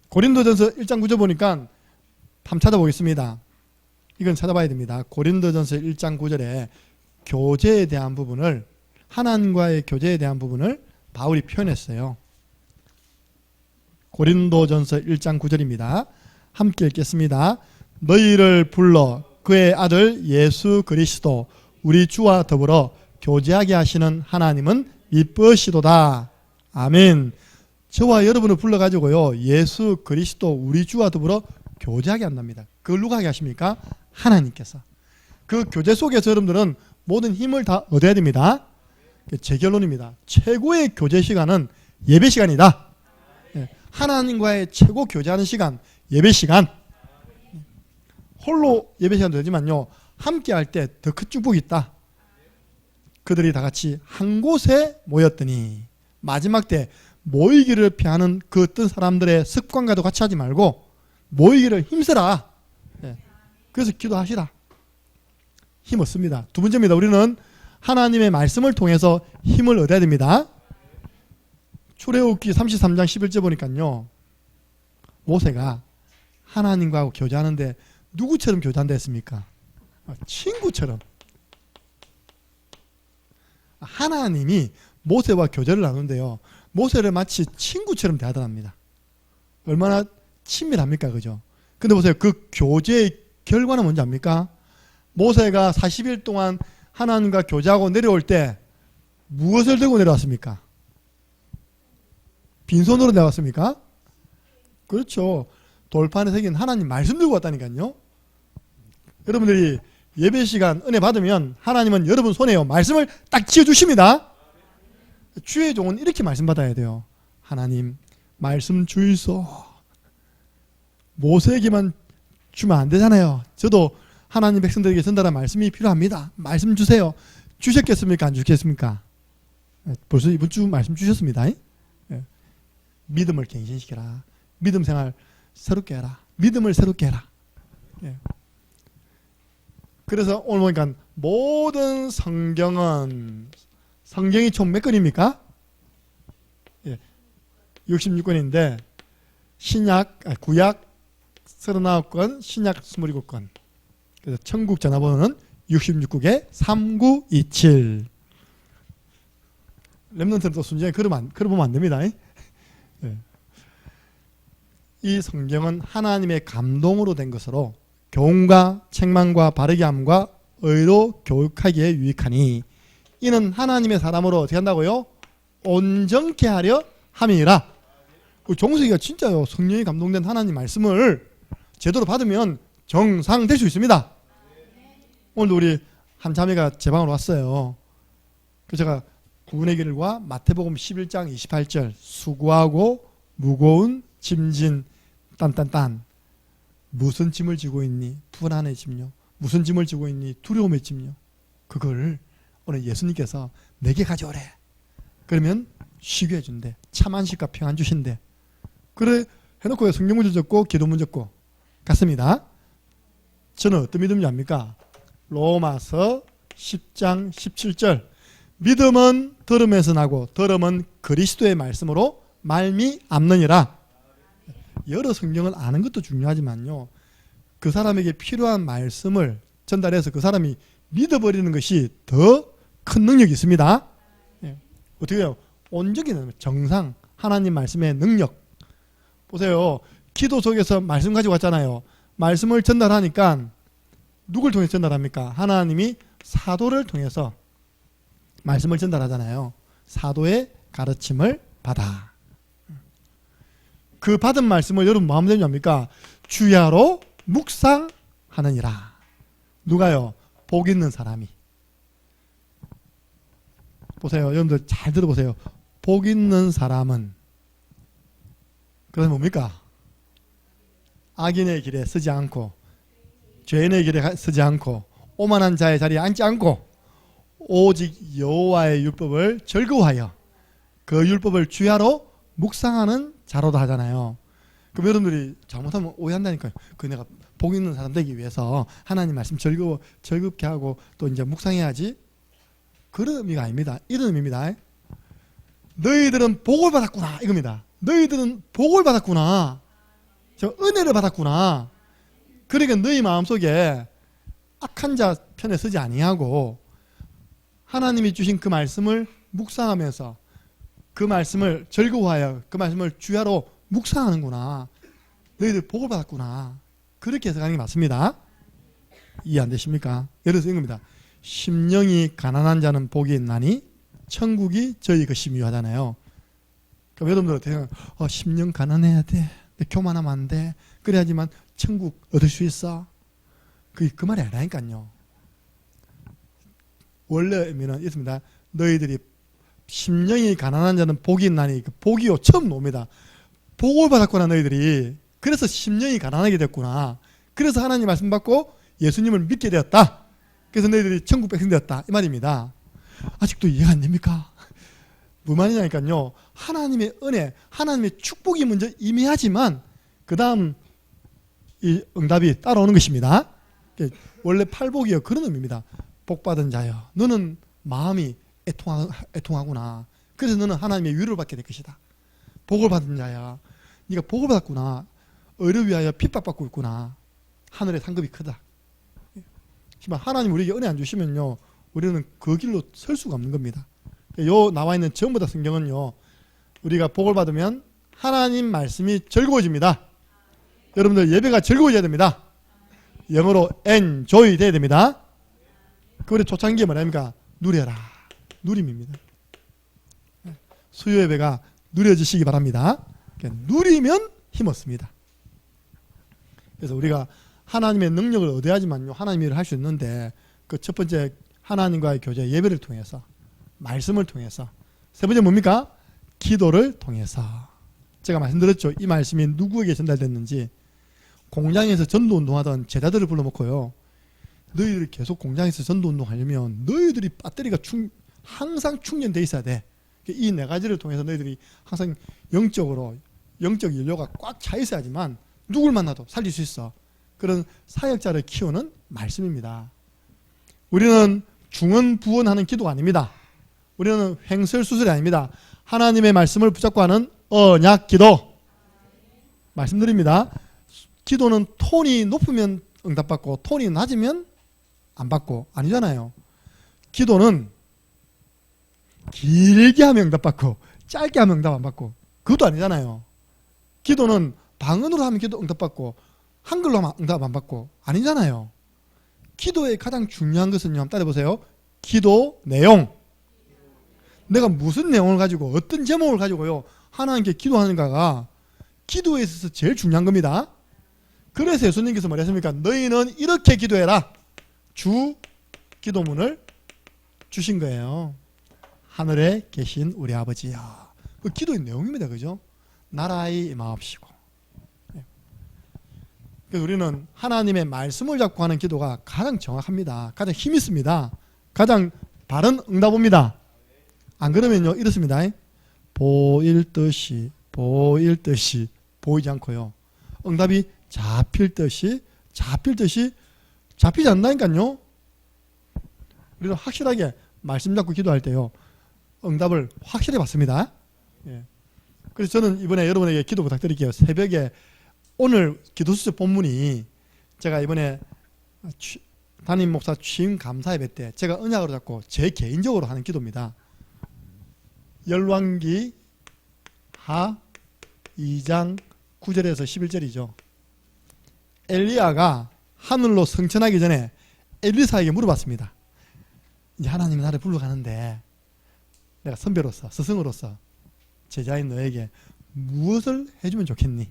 고린도전서 1장 9절 보니까 한번 찾아보겠습니다. 이건 찾아봐야 됩니다. 고린도전서 1장 9절에 교제에 대한 부분을 하나님과의 교제에 대한 부분을 바울이 표현했어요. 고린도전서 1장 9절입니다. 함께 읽겠습니다. 너희를 불러 그의 아들 예수 그리스도 우리 주와 더불어 교제하게 하시는 하나님은 미쁘시도다. 아멘. 저와 여러분을 불러가지고요 예수 그리스도 우리 주와 더불어 교제하게 한답니다. 그걸 누가 하게 하십니까? 하나님께서. 그 교제 속에서 여러분들은 모든 힘을 다 얻어야 됩니다. 제 결론입니다. 최고의 교제 시간은 예배 시간이다. 하나님과의 최고 교제하는 시간 예배 시간. 홀로 예배 시간도 되지만요 함께 할 때 더 큰 축복이 있다. 그들이 다 같이 한 곳에 모였더니 마지막 때 모이기를 피하는 그 어떤 사람들의 습관과도 같이 하지 말고 모이기를 힘쓰라. 그래서 기도하시라. 힘 얻습니다. 두 번째입니다. 우리는 하나님의 말씀을 통해서 힘을 얻어야 됩니다. 출애굽기 33장 11절 보니까요 모세가 하나님과 교제하는데 누구처럼 교제한다 했습니까? 친구처럼. 하나님이 모세와 교제를 나누는데요 모세를 마치 친구처럼 대하더랍니다. 얼마나 친밀합니까? 그죠? 근데 보세요. 그 교제의 결과는 뭔지 압니까? 모세가 40일 동안 하나님과 교제하고 내려올 때 무엇을 들고 내려왔습니까? 빈손으로 내려왔습니까? 그렇죠. 돌판에 새긴 하나님 말씀 들고 왔다니까요. 여러분들이 예배 시간 은혜 받으면 하나님은 여러분 손에요 말씀을 딱 쥐어주십니다. 주의 종은 이렇게 말씀 받아야 돼요. 하나님 말씀 주이소. 모세에게만 주면 안 되잖아요. 저도 하나님 백성들에게 전달한 말씀이 필요합니다. 말씀 주세요. 주셨겠습니까? 안 주셨겠습니까? 벌써 이번 주 말씀 주셨습니다. 믿음을 갱신시켜라. 믿음 생활 새롭게 해라. 믿음을 새롭게 해라. 그래서 오늘 보니까 모든 성경이 총 몇 권입니까? 66권인데 구약 39권, 신약 27권. 그래서 천국 전화번호는 66국에 3927. 렘넌트는 또 순전히 걸어보면 안 됩니다. 이 성경은 하나님의 감동으로 된 것으로 교훈과 책망과 바르게 함과 의로 교육하기에 유익하니 이는 하나님의 사람으로 어떻게 한다고요? 온전케 하려 함이라. 종석이가 진짜요. 성령이 감동된 하나님 말씀을 제대로 받으면 정상될 수 있습니다. 오늘도 우리 한 자매가 제 방으로 왔어요. 그래서 제가 구원의 길과 마태복음 11장 28절 수고하고 무거운 짐진 딴딴딴 무슨 짐을 지고 있니? 불안의 짐요. 무슨 짐을 지고 있니? 두려움의 짐요. 그걸 오늘 예수님께서 내게 가져오래. 그러면 쉬게 해준대. 참 안식과 평안 주신대. 그래 해놓고 성경 문제 적고 기도 문제 적고 갔습니다. 저는 어떤 믿음인지 압니까? 로마서 10장 17절 믿음은 들음에서 나고 들음은 그리스도의 말씀으로 말미암느니라. 여러 성경을 아는 것도 중요하지만요, 그 사람에게 필요한 말씀을 전달해서 그 사람이 믿어버리는 것이 더 큰 능력이 있습니다. 어떻게 해요? 온전히 정상 하나님 말씀의 능력. 보세요. 기도 속에서 말씀 가지고 왔잖아요. 말씀을 전달하니까 누굴 통해서 전달합니까? 하나님이 사도를 통해서 말씀을 전달하잖아요. 사도의 가르침을 받아. 그 받은 말씀을 여러분 마음대로 합니까? 주야로 묵상하느니라. 누가요? 복 있는 사람이. 보세요. 여러분들 잘 들어보세요. 복 있는 사람은 그래서 뭡니까? 악인의 길에 서지 않고 죄인의 길에 서지 않고 오만한 자의 자리에 앉지 않고 오직 여호와의 율법을 즐거워하여 그 율법을 주야로 묵상하는 자로다 하잖아요. 그럼 여러분들이 잘못하면 오해한다니까요. 그 내가 복 있는 사람 되기 위해서 하나님 말씀 즐겁게 하고 또 이제 묵상해야지. 그런 의미가 아닙니다. 이런 의미입니다. 너희들은 복을 받았구나 이겁니다. 너희들은 복을 받았구나. 저 은혜를 받았구나. 그러니까 너희 마음속에 악한 자 편에 서지 아니하고 하나님이 주신 그 말씀을 묵상하면서 그 말씀을 즐거워하여 그 말씀을 주야로 묵상하는구나. 너희들 복을 받았구나. 그렇게 해석하는 게 맞습니다. 이해 안 되십니까? 예를 들어서 이겁니다. 심령이 가난한 자는 복이 있나니 천국이 저희 것이 미하잖아요. 그럼 여러분들 심령 가난해야 돼. 교만하면 안 돼. 그래야지만 천국 얻을 수 있어. 그 말이 아니라니까요. 원래 의미는 있습니다. 너희들이 심령이 가난한 자는 복이 있나니 그 복이요 처음 나옵니다. 복을 받았구나 너희들이. 그래서 심령이 가난하게 됐구나. 그래서 하나님 말씀 받고 예수님을 믿게 되었다. 그래서 너희들이 천국 백성 되었다 이 말입니다. 아직도 이해가 안 됩니까? 뭐 말이냐니까요. 하나님의 은혜, 하나님의 축복이 먼저 임해야지만 그 다음 이 응답이 따라오는 것입니다. 원래 팔복이요 그런 의미입니다. 복받은 자여 너는 마음이 애통하구나. 그래서 너는 하나님의 위로를 받게 될 것이다. 복을 받은 자야 네가 복을 받았구나. 의를 위하여 핍박받고 있구나. 하늘의 상급이 크다. 하나님 우리에게 은혜 안 주시면요 우리는 그 길로 설 수가 없는 겁니다. 요 나와 있는 전부 다 성경은요 우리가 복을 받으면 하나님 말씀이 즐거워집니다. 여러분들 예배가 즐거워져야 됩니다. 영어로 enjoy 돼야 됩니다. 그 우리 초창기에 뭐랍니까? 누려라. 누림입니다. 수요 예배가 누려지시기 바랍니다. 누리면 힘없습니다. 그래서 우리가 하나님의 능력을 얻어야지만요 하나님 일을 할 수 있는데, 그 첫 번째 하나님과의 교제, 예배를 통해서, 말씀을 통해서, 세 번째 뭡니까? 기도를 통해서. 제가 말씀드렸죠. 이 말씀이 누구에게 전달됐는지. 공장에서 전도운동하던 제자들을 불러놓고요, 너희들이 계속 공장에서 전도운동하려면 너희들이 배터리가 항상 충전돼 있어야 돼. 이 네 가지를 통해서 너희들이 항상 영적 연료가 꽉 차 있어야지만 누굴 만나도 살릴 수 있어. 그런 사역자를 키우는 말씀입니다. 우리는 중언부언하는 기도가 아닙니다. 우리는 횡설수설이 아닙니다. 하나님의 말씀을 붙잡고 하는 언약 기도. 말씀드립니다. 기도는 톤이 높으면 응답받고 톤이 낮으면 안 받고 아니잖아요. 기도는 길게 하면 응답받고 짧게 하면 응답 안 받고 그것도 아니잖아요. 기도는 방언으로 하면 기도 응답받고 한글로 하면 응답 안 받고 아니잖아요. 기도의 가장 중요한 것은요, 한번 따라해보세요. 기도 내용. 내가 무슨 내용을 가지고 어떤 제목을 가지고요 하나님께 기도하는가가 기도에 있어서 제일 중요한 겁니다. 그래서 예수님께서 말했습니까? 너희는 이렇게 기도해라. 주 기도문을 주신 거예요. 하늘에 계신 우리 아버지여. 그 기도의 내용입니다. 그죠? 나라의 임하옵시고. 그래서 우리는 하나님의 말씀을 잡고 하는 기도가 가장 정확합니다. 가장 힘이 있습니다. 가장 바른 응답입니다. 안 그러면요 이렇습니다. 보일 듯이 보이지 않고요, 응답이 잡힐 듯이 잡히지 않나니까요. 우리는 확실하게 말씀 잡고 기도할 때요 응답을 확실히 받습니다. 예. 그래서 저는 이번에 여러분에게 기도 부탁드릴게요. 새벽에 오늘 기도수첩 본문이 제가 이번에 담임 목사 취임 감사 예배 때 제가 언약으로 잡고 제 개인적으로 하는 기도입니다. 열왕기 하 2장 9절에서 11절이죠. 엘리야가 하늘로 승천하기 전에 엘리사에게 물어봤습니다. 이제 하나님이 나를 불러가는데 내가 선배로서 스승으로서 제자인 너에게 무엇을 해주면 좋겠니?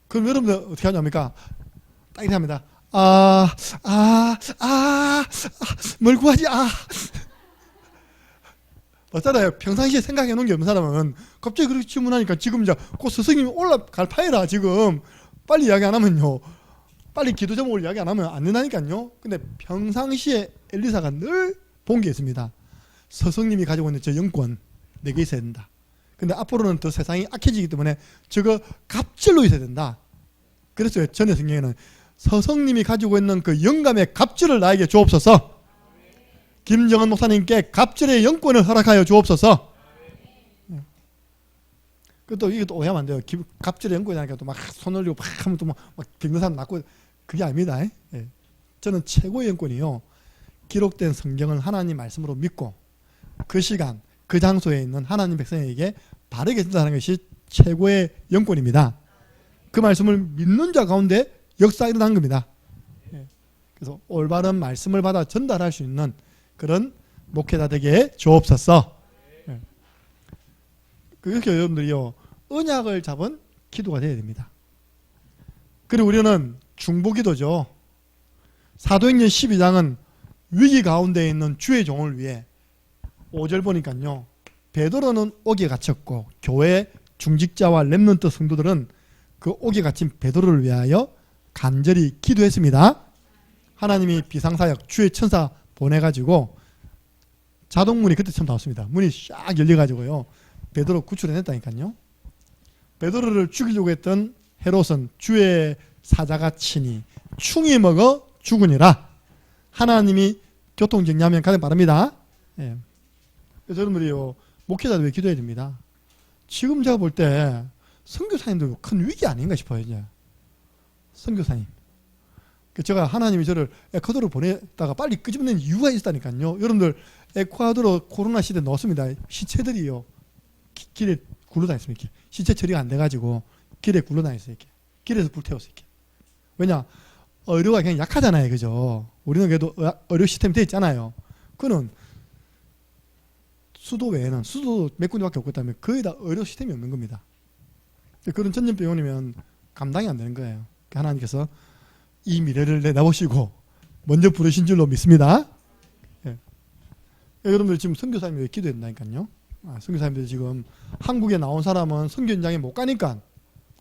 그럼 여러분들 어떻게 하냐니까 딱 이렇게 합니다. 뭘 구하지? 맞잖아요. 평상시에 생각해 놓은 게 없는 사람은 갑자기 그렇게 질문하니까 지금 이제 곧 스승님이 올라갈 파이라 지금 빨리 이야기 안 하면요, 빨리 기도 제목을 이야기 안 하면 안 된다니까요. 근데 평상시에 엘리사가 늘 본 게 있습니다. 스승님이 가지고 있는 저 영권 내게 있어야 된다. 근데 앞으로는 더 세상이 악해지기 때문에 저거 갑절로 있어야 된다. 그래서 전에 성경에는 스승님이 가지고 있는 그 영감의 갑절을 나에게 주옵소서. 김정은 목사님께 갑절의 영권을 허락하여 주옵소서. 그것도 이것도 오해하면 안 돼요. 갑절의 영권이라니까 또 막 손 올리고 막 하면 또 막 병든 사람 낳고 그게 아닙니다. 예. 저는 최고의 영권이요, 기록된 성경을 하나님 말씀으로 믿고 그 시간 그 장소에 있는 하나님 백성에게 바르게 전달하는 것이 최고의 영권입니다. 그 말씀을 믿는 자 가운데 역사가 일어난 겁니다. 그래서 올바른 말씀을 받아 전달할 수 있는 그런 목회자 되게 주옵소서. 그렇게 여러분들이요 언약을 잡은 기도가 되어야 됩니다. 그리고 우리는 중보기도죠. 사도행전 12장은 위기 가운데 있는 주의 종을 위해 5절 보니까요, 베드로는 옥에 갇혔고 교회 중직자와 렘넌트 성도들은 그 옥에 갇힌 베드로를 위하여 간절히 기도했습니다. 하나님이 비상사역 주의 천사 보내가지고 자동문이 그때 처음 나왔습니다. 문이 쫙 열려가지고요 베드로 구출해냈다니까요. 베드로를 죽이려고 했던 헤롯은 주의 사자가 치니 충이 먹어 죽으니라. 하나님이 교통정리하면 가장 바랍니다. 예. 그래서 여러분들이요 목회자도 왜 기도해야 됩니다. 지금 제가 볼 때 선교사님도 큰 위기 아닌가 싶어요. 이제 선교사님, 제가 하나님이 저를 에콰도르 보냈다가 빨리 끄집어낸 이유가 있다니까요. 여러분들 에콰도르 코로나 시대 넣었습니다. 시체들이요 길에 굴러다녔습니다. 이렇게. 시체 처리가 안 돼가지고 길에 굴러다녔어요. 이렇게. 길에서 불태웠어요. 이렇게. 왜냐, 의료가 그냥 약하잖아요. 그죠? 우리는 그래도 의료 시스템이 되어 있잖아요. 그는 수도 외에는 수도 몇 군데밖에 없기 때문에 거의 다 의료 시스템이 없는 겁니다. 그런 전염병이면 감당이 안 되는 거예요. 하나님께서 이 미래를 내다보시고 먼저 부르신 줄로 믿습니다. 예. 여러분들 지금 선교사님이 왜 기도했나니까요. 선교사님들 지금 한국에 나온 사람은 선교 현장에 못 가니까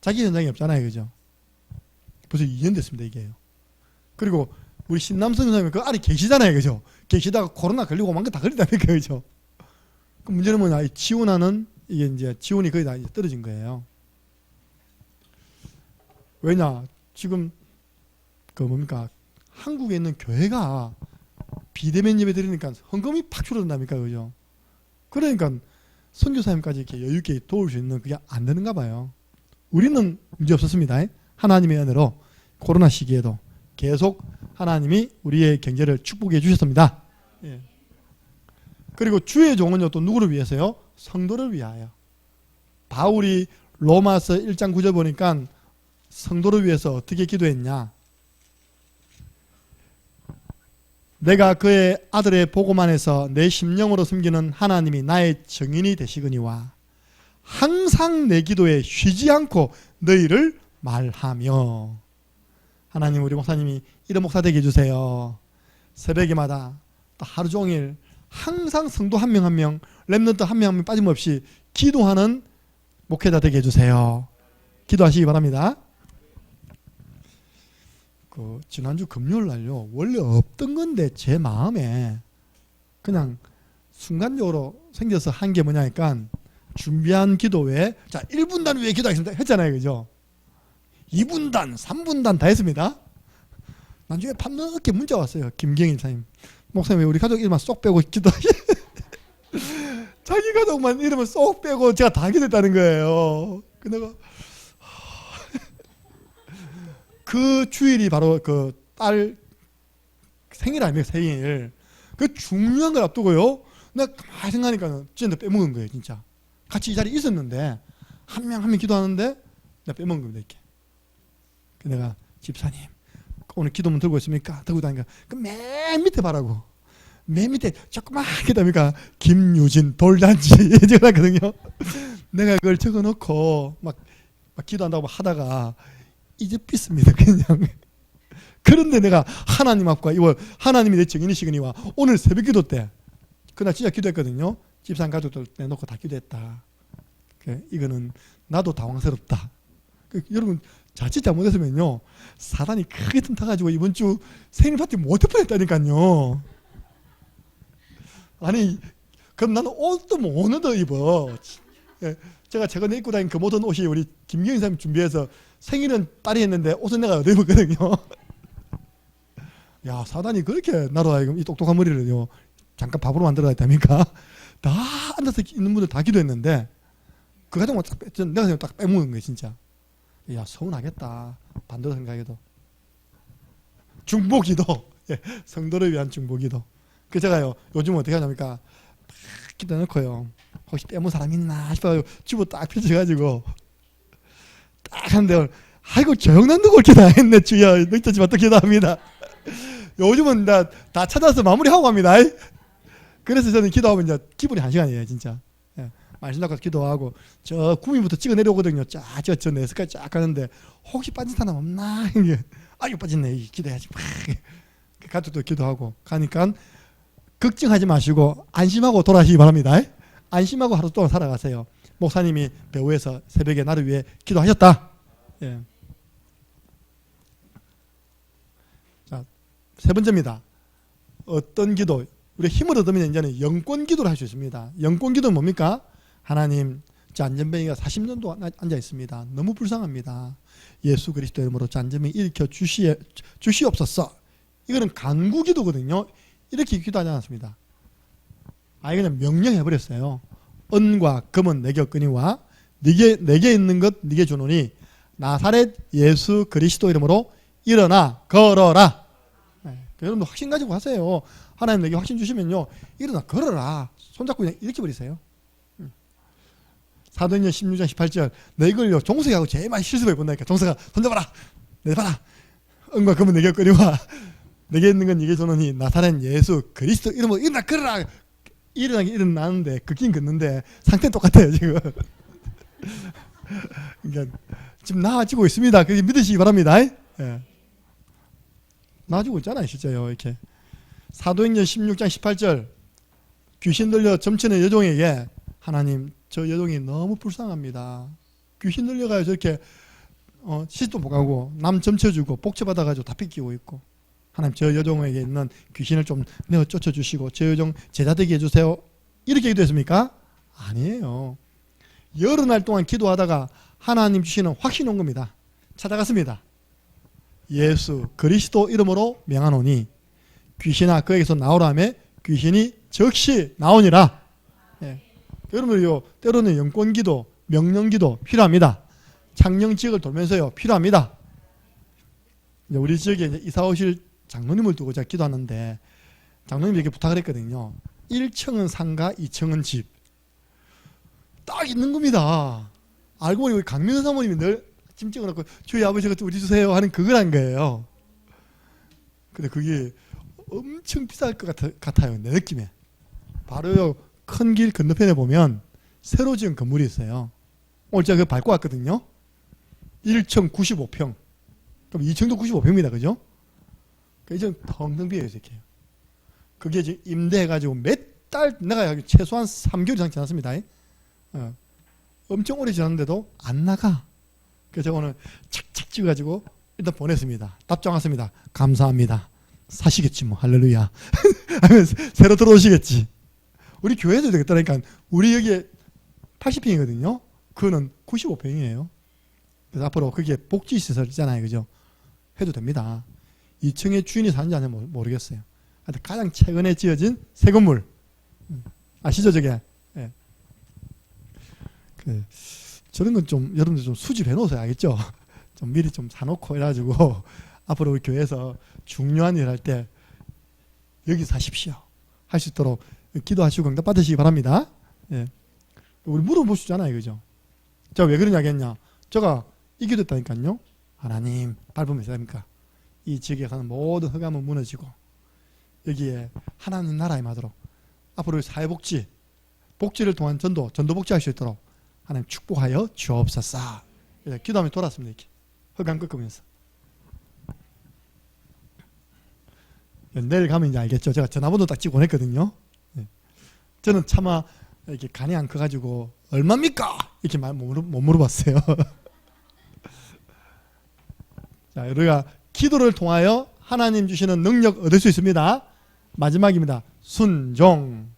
자기 현장이 없잖아요. 그죠? 벌써 2년 됐습니다. 이게요. 그리고 우리 신남 선교사님 그 안에 계시잖아요. 그죠? 계시다가 코로나 걸리고 만 거 다 걸린다니까. 그죠? 그 문제는 뭐냐? 지원하는 이게 이제 지원이 거의 다 떨어진 거예요. 왜냐? 지금 그 뭡니까? 한국에 있는 교회가 비대면 예배 드리니까 헌금이 팍 줄어든답니까? 그죠? 그러니까 선교사님까지 이렇게 여유 있게 도울 수 있는 그게 안 되는가 봐요. 우리는 문제 없었습니다. 하나님의 은혜로 코로나 시기에도 계속 하나님이 우리의 경제를 축복해 주셨습니다. 예. 그리고 주의 종은요 또 누구를 위해서요? 성도를 위하여. 바울이 로마서 1장 9절 보니까 성도를 위해서 어떻게 기도했냐? 내가 그의 아들의 복음 안에서 내 심령으로 섬기는 하나님이 나의 정인이 되시거니와 항상 내 기도에 쉬지 않고 너희를 말하며. 하나님, 우리 목사님이 이런 목사 되게 해주세요. 새벽에마다 하루 종일 항상 성도 한 명 한 명, 렘넌트 한 명 한 명 빠짐없이 기도하는 목회자 되게 해주세요. 기도하시기 바랍니다. 그 지난주 금요일 날요, 원래 없던 건데 제 마음에 그냥 순간적으로 생겨서 한 게 뭐냐니까, 준비한 기도 외에, 자 1분단 외에 기도하겠습니다 했잖아요. 그죠? 2분단 3분단 다 했습니다. 나중에 밤늦게 문자 왔어요. 김경일 사님, 목사님 왜 우리 가족 이름만 쏙 빼고 기도하시 자기 가족만 이름을 쏙 빼고 제가 다 기도했다는 거예요. 내가 그 주일이 바로 그 딸 생일 아니에요. 생일. 그 중요한 걸 앞두고요, 내가 가만히 생각하니까 진짜 빼먹은 거예요. 진짜 같이 이 자리에 있었는데 한 명 한 명 기도하는데 내가 빼먹은 겁니다. 이렇게. 내가 집사님 오늘 기도문 들고 있습니까? 들고 다니까 그 맨 밑에 봐라고, 맨 밑에 조그맣게 답니까? 김유진 돌잔치 적어놨거든요. 내가 그걸 적어놓고 막 기도한다고 하다가 이제 삐습니다. 그냥. 그런데 내가 하나님 앞과 이거 하나님이 내 증인이시거니와 오늘 새벽 기도 때 그날 진짜 기도했거든요. 집사람 가족들 내놓고 다 기도했다. 이거는 나도 당황스럽다. 여러분 자칫 잘못했으면요 사단이 크게 틈타가지고 이번 주 생일 파티 못할 뻔했다니까요. 아니 그럼 나는 옷도 못 얻어 입어. 제가 최근에 입고 다닌 그 모든 옷이 우리 김경인 사람이 준비해서 생일은 딸이 했는데 옷은 내가 얻어 입었거든요. 야, 사단이 그렇게 나로 하여금 이 똑똑한 머리를요 잠깐 밥으로 만들어 놨다니까. 다 앉아서 있는 분들 다 기도했는데 그 가정만 딱 내가 딱 빼먹은 거예요. 진짜. 야, 서운하겠다. 반대로 생각해도. 중보기도. 예, 성도를 위한 중보기도. 그 제가요 요즘 어떻게 하냐니까 딱 기도 넣고요, 혹시 빼먹은 사람 있나 싶어요. 주보 딱 펼쳐가지고 딱 하는데, 아이고 조영난도 그렇게 다 했네. 주여 늦었지만 또 기도합니다. 요즘은 다 찾아서 마무리하고 갑니다. 그래서 저는 기도하면 이제 기분이 한 시간이에요. 진짜. 예, 말씀 잡고 기도하고 저 구미부터 찍어 내려오거든요. 저 내스까지 쫙 가는데 혹시 빠진 사람 없나? 아이고 빠졌네. 기도해야지. 가족도 기도하고 가니까 걱정하지 마시고 안심하고 돌아가시기 바랍니다. 안심하고 하루 동안 살아가세요. 목사님이 배후에서 새벽에 나를 위해 기도하셨다. 예. 자, 세 번째입니다. 어떤 기도? 우리 힘을 얻으면 이제는 영권 기도를 할 수 있습니다. 영권 기도는 뭡니까? 하나님, 저 안전뱅이가 40년 동안 앉아 있습니다. 너무 불쌍합니다. 예수 그리스도 이름으로 저 안전뱅이 일으켜 주시옵소서. 이거는 간구 기도거든요. 이렇게 기도하지 않았습니다. 아예 그냥 명령해 버렸어요. 은과 금은 내게 없거니와 내게 있는 것 네게 주노니 나사렛 예수 그리스도 이름으로 일어나 걸어라. 네. 여러분도 확신 가지고 하세요. 하나님 내게 확신 주시면요, 일어나 걸어라. 손잡고 그냥 이렇게 버리세요. 사도행전 16장 18절 내 이걸요 종석이하고 제일 많이 실수해 본다니까. 종석아 손잡아라. 내봐라. 은과 금은 내게 없거니와 내게 있는 건 네게 주노니 나사렛 예수 그리스도 이름으로 일어나 걸어라. 일어나긴 일어나는데 걷긴 걷는데 상태는 똑같아요 지금. 그러니까 지금 나아지고 있습니다. 그게 믿으시기 바랍니다. 예. 나아지고 있잖아요, 실제요. 이렇게 사도행전 16장 18절 귀신 들려 점치는 여종에게 하나님 저 여종이 너무 불쌍합니다. 귀신 들려가지고 저렇게 시집도 못 가고 남 점쳐주고 복쳐받아가지고 다 뺏기고 있고 하나님 저 여종에게 있는 귀신을 좀 내어 쫓아주시고 저 여종 제자 되게 해주세요. 이렇게 기도했습니까? 아니에요. 여러 날 동안 기도하다가 하나님 주시는 확신이 온 겁니다. 찾아갔습니다. 예수 그리스도 이름으로 명하노니 귀신아 그에게서 나오라며 귀신이 즉시 나오니라. 예. 여러분요 때로는 영권기도 명령기도 필요합니다. 창녕 지역을 돌면서요 필요합니다. 우리 지역에 이제 이사 오실 장로님을 두고 제가 기도하는데 장로님이 이렇게 부탁을 했거든요. 1층은 상가 2층은 집 딱 있는 겁니다. 알고 보니 우리 강민호 사모님이 늘 짐 찍어놓고 주의 아버지가 우리 주세요 하는 그거란 거예요. 근데 그게 엄청 비쌀 것 같아요. 내 느낌에. 바로요 큰 길 건너편에 보면 새로 지은 건물이 있어요. 오늘 제가 그거 밟고 왔거든요. 1층 95평. 그럼 2층도 95평입니다. 그죠? 이제 텅텅 비어요. 이렇게. 그게 지금 임대해가지고 몇 달 내가 최소한 3개월 이상 지났습니다. 엄청 오래 지났는데도 안 나가. 그래서 제가 오늘 착착 찍어가지고 일단 보냈습니다. 답장 왔습니다. 감사합니다. 사시겠지 뭐 할렐루야. 새로 들어오시겠지. 우리 교회도 되겠다니까. 우리 여기에 80평이거든요. 그거는 95평이에요. 그래서 앞으로 그게 복지시설이잖아요. 그죠? 해도 됩니다. 2층에 주인이 사는지 아닌지 모르겠어요. 하여튼 가장 최근에 지어진 새 건물. 아시죠 저게? 예. 저런 건 좀 여러분들 좀 수집해 놓으세요. 알겠죠? 좀 미리 좀 사놓고 해가지고 앞으로 우리 교회에서 중요한 일 할 때 여기 사십시오 할 수 있도록 기도하시고 응답 받으시기 바랍니다. 예. 우리 물어보시잖아요. 그죠? 제가 왜 그런 이야기 했냐? 제가 이 기도했다니까요. 하나님 밟으면 됩니까? 이 지역에 사는 모든 흑암은 무너지고 여기에 하나님 나라에 임하도록 앞으로 사회복지 복지를 통한 전도복지 할 수 있도록 하나님 축복하여 주옵소서. 기도하면 돌았습니다. 이렇게 흑암 꺾으면서. 내일 가면 이제 알겠죠. 제가 전화번호 딱 찍고 보냈거든요. 저는 차마 이렇게 간이 안 커가지고 얼마입니까? 이렇게 못 물어봤어요. 자, 우리가 기도를 통하여 하나님 주시는 능력 얻을 수 있습니다. 마지막입니다. 순종.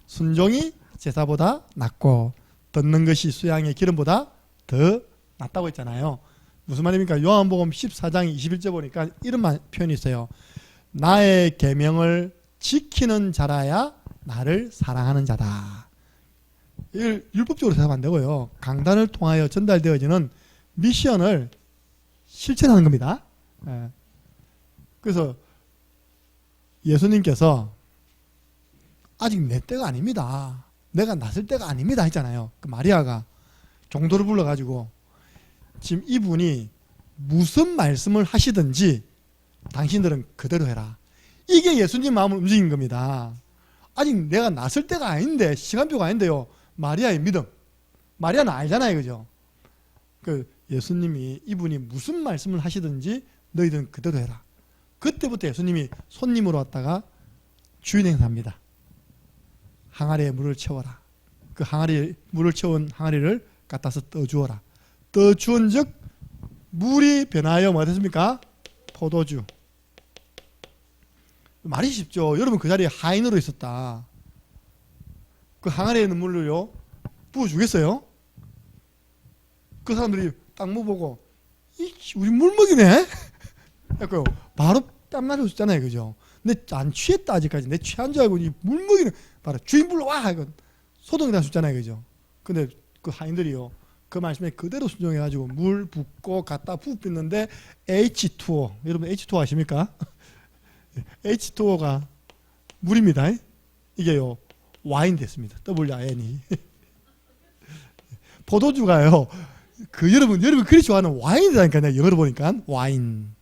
순종이 제사보다 낫고 듣는 것이 수양의 기름보다 더 낫다고 했잖아요. 무슨 말입니까? 요한복음 14장 21절 보니까 이런 표현이 있어요. 나의 계명을 지키는 자라야 나를 사랑하는 자다. 이걸 율법적으로 생각하면 안 되고요. 강단을 통하여 전달되어지는 미션을 실천하는 겁니다. 그래서 예수님께서 아직 내 때가 아닙니다. 내가 낳을 때가 아닙니다 했잖아요. 그 마리아가 종도를 불러가지고 지금 이분이 무슨 말씀을 하시든지 당신들은 그대로 해라. 이게 예수님 마음을 움직인 겁니다. 아직 내가 낳을 때가 아닌데 시간표가 아닌데요. 마리아의 믿음. 마리아는 알잖아요. 그죠? 그 예수님이 이분이 무슨 말씀을 하시든지 너희들은 그대로 해라. 그때부터 예수님이 손님으로 왔다가 주인 행사합니다. 항아리에 물을 채워라. 그 물을 채운 항아리를 갖다서 떠주어라. 떠주은 즉 물이 변하여 뭐가 됐습니까? 포도주. 말이 쉽죠. 여러분 그 자리에 하인으로 있었다. 그 항아리에 있는 물을요 부어주겠어요? 그 사람들이 딱 먹어보고 우리 물 먹이네? 약간 바로 땀나를 줬잖아요. 그죠? 근데 안 취했다 아직까지. 내 취한 줄 알고 물 먹이는 바로 주인 불러와! 이건 소동이 다 줬잖아요. 그죠? 근데 그 하인들이요 그 말씀에 그대로 순종해가지고 물 붓고 갖다 부었는데 H2O. 여러분 H2O 아십니까? H2O가 물입니다. 이게요 와인 됐습니다. WIN이. 포도주가요 그 여러분 그리 좋아하는 와인이라니까요. 영어로 보니까 와인.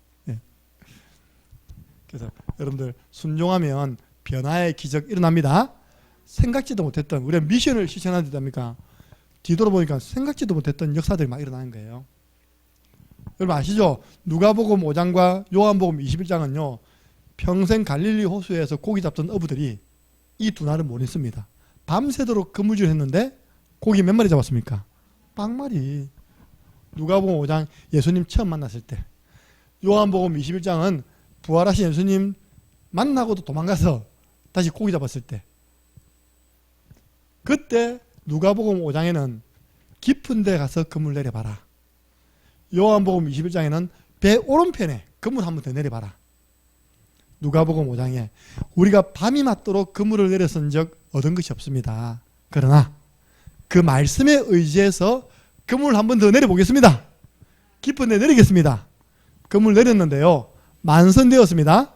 그래서 여러분들 순종하면 변화의 기적 일어납니다. 생각지도 못했던 우리가 미션을 실천하야 됩니까? 뒤돌아보니까 생각지도 못했던 역사들이 막 일어나는 거예요. 여러분 아시죠? 누가복음 5장과 요한복음 21장은요. 평생 갈릴리 호수에서 고기 잡던 어부들이 이 두 날을 못 있습니다. 밤새도록 그물질을 했는데 고기 몇 마리 잡았습니까? 100마리. 누가복음 5장 예수님 처음 만났을 때, 요한복음 21장은 부활하신 예수님 만나고도 도망가서 다시 고기 잡았을 때, 그때 누가복음 5장에는 깊은 데 가서 그물 내려봐라. 요한복음 21장에는 배 오른편에 그물 한 번 더 내려봐라. 누가복음 5장에 우리가 밤이 맞도록 그물을 내려선 적 얻은 것이 없습니다. 그러나 그 말씀에 의지해서 그물 한 번 더 내려보겠습니다. 깊은 데 내리겠습니다. 그물 내렸는데요. 만선되었습니다.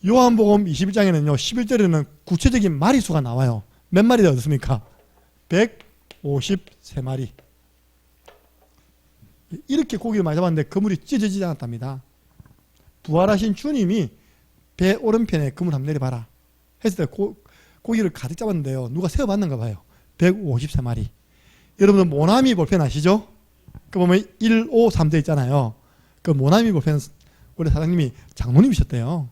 요한복음 21장에는요. 11절에는 구체적인 마리수가 나와요. 몇 마리 얻었습니까? 153마리. 이렇게 고기를 많이 잡았는데 그물이 찢어지지 않았답니다. 부활하신 주님이 배 오른편에 그물 한번 내려봐라 했을 때 고기를 가득 잡았는데요. 누가 세어봤는가 봐요. 153마리. 여러분들 모나미 볼펜 아시죠? 그 보면 1, 5, 3대 있잖아요. 그 모나미 볼펜 우리 사장님이 장모님이셨대요.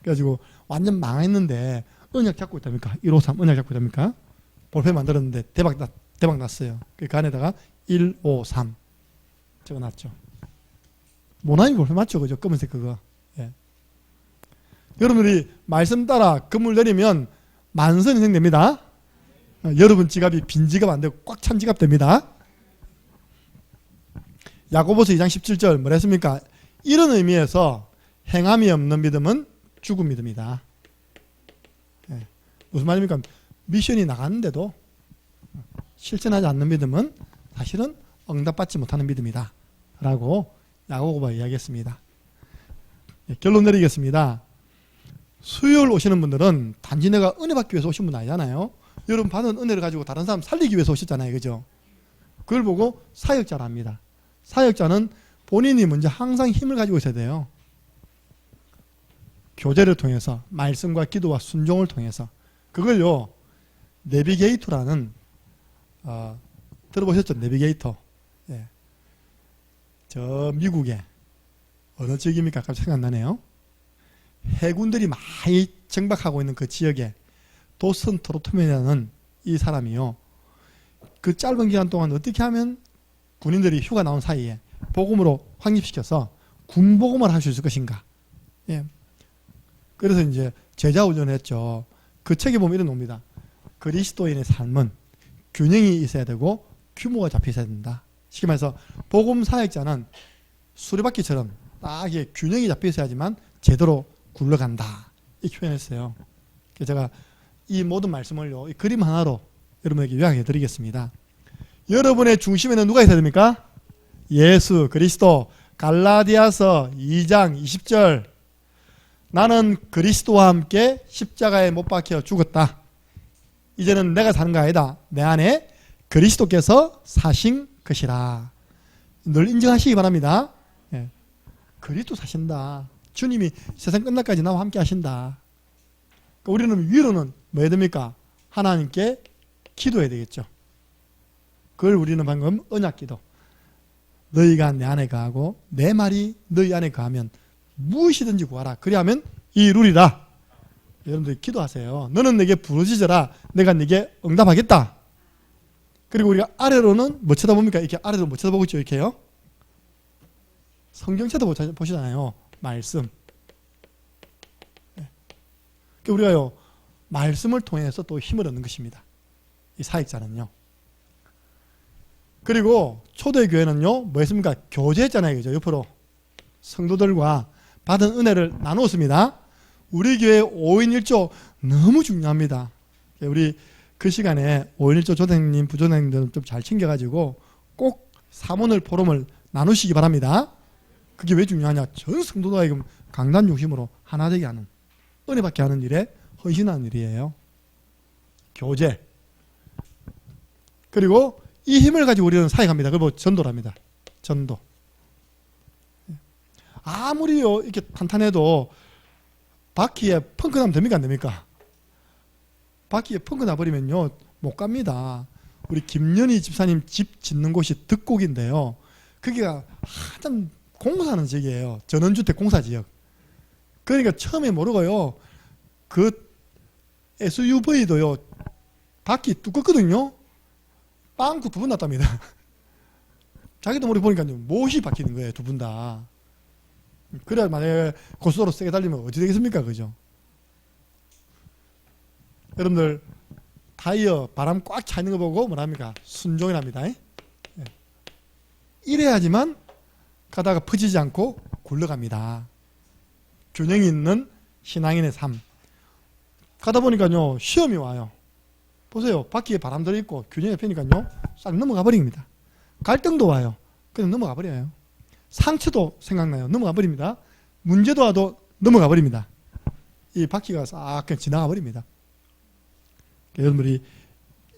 그래가지고 완전 망했는데 언약 잡고 있답니까? 1, 5, 3 언약 잡고 있답니까? 볼펜 만들었는데 대박 났어요. 그 안에다가 1, 5, 3 적어놨죠. 모나미 볼펜 맞죠? 그죠? 검은색 그거. 예. 여러분들이 말씀 따라 그물 내리면 만선이 생깁니다. 여러분 지갑이 빈 지갑 안 되고 꽉 찬 지갑 됩니다. 야고보서 2장 17절 뭐라 했습니까? 이런 의미에서 행함이 없는 믿음은 죽은 믿음이다. 예. 무슨 말입니까? 미션이 나갔는데도 실천하지 않는 믿음은 사실은 응답받지 못하는 믿음이다 라고 야고보가 이야기했습니다. 예, 결론 내리겠습니다. 수요일 오시는 분들은 단지 내가 은혜 받기 위해서 오신 분 아니잖아요. 여러분 받은 은혜를 가지고 다른 사람 살리기 위해서 오셨잖아요. 그죠? 그걸 보고 사역자라 합니다. 사역자는 본인이 먼저 항상 힘을 가지고 있어야 돼요. 교제를 통해서 말씀과 기도와 순종을 통해서 그걸요 내비게이터라는 들어보셨죠? 내비게이터. 예. 저 미국에 어느 지역입니까? 갑자기 생각나네요. 해군들이 많이 정박하고 있는 그 지역에 도슨 트로트맨이라는 이 사람이요. 그 짧은 기간 동안 어떻게 하면 군인들이 휴가 나온 사이에 복음으로 확립시켜서 군복음을 할 수 있을 것인가. 예. 그래서 이제 제자훈련을 했죠. 그 책에 보면 이런 놈입니다. 그리스도인의 삶은 균형이 있어야 되고 규모가 잡혀 있어야 된다. 쉽게 말해서 복음 사역자는 수레바퀴처럼 딱 균형이 잡혀 있어야지만 제대로 굴러간다. 이렇게 표현했어요. 그래서 제가 이 모든 말씀을요, 이 그림 하나로 여러분에게 요약해 드리겠습니다. 여러분의 중심에는 누가 있어야 됩니까? 예수 그리스도. 갈라디아서 2장 20절. 나는 그리스도와 함께 십자가에 못 박혀 죽었다. 이제는 내가 사는 거 아니다. 내 안에 그리스도께서 사신 것이라. 늘 인정하시기 바랍니다. 예. 그리스도 사신다. 주님이 세상 끝날까지 나와 함께 하신다. 그러니까 우리는 위로는 뭐 해야 됩니까? 하나님께 기도해야 되겠죠. 그걸 우리는 방금 언약기도. 너희가 내 안에 거하고 내 말이 너희 안에 거하면 무엇이든지 구하라. 그리하면 이루리라. 여러분들 기도하세요. 너는 내게 부르짖어라. 내가 네게 응답하겠다. 그리고 우리가 아래로는 뭐 쳐다봅니까? 이렇게 아래로 뭐 쳐다보고 있죠. 이렇게요. 성경 쳐다보시잖아요. 말씀. 그러니까 우리가요 말씀을 통해서 또 힘을 얻는 것입니다. 이 사역자는요. 그리고 초대교회는요 뭐 했습니까? 교제했잖아요. 그죠? 옆으로 성도들과 받은 은혜를 나누었습니다. 우리 교회 5인 1조 너무 중요합니다. 우리 그 시간에 5인 1조 조장님, 부조장님들 좀 잘 챙겨가지고 꼭 사모늘 포럼을 나누시기 바랍니다. 그게 왜 중요하냐? 전 성도들에게 강단 중심으로 하나 되게 하는, 은혜받게 하는 일에 헌신하는 일이에요. 교제. 그리고 이 힘을 가지고 우리는 사역합니다. 그리고 전도랍니다. 전도. 아무리요 이렇게 탄탄해도 바퀴에 펑크 나면 됩니까? 안 됩니까? 바퀴에 펑크 나버리면요 못 갑니다. 우리 김연희 집사님 집 짓는 곳이 득곡인데요. 거기가 한참 공사하는 지역이에요. 전원주택 공사지역. 그러니까 처음에 모르고요. 그 SUV도요. 바퀴 두껍거든요. 빵꾸 두 번 났답니다. 자기도 모르게 보니까요. 못이 박히는 거예요. 두 분 다. 그래야 만약에 고속도로 세게 달리면 어찌 되겠습니까? 그죠? 여러분들 타이어 바람 꽉 차 있는 거 보고 뭐랍니까? 순종이랍니다. 이래야지만 가다가 퍼지지 않고 굴러갑니다. 균형이 있는 신앙인의 삶. 가다 보니까요. 시험이 와요. 보세요. 바퀴에 바람 들어있고 균형이 펴니까요. 싹 넘어가 버립니다. 갈등도 와요. 그냥 넘어가 버려요. 상처도 생각나요. 넘어가 버립니다. 문제도 와도 넘어가 버립니다. 이 바퀴가 싹 그냥 지나가 버립니다. 여러분들이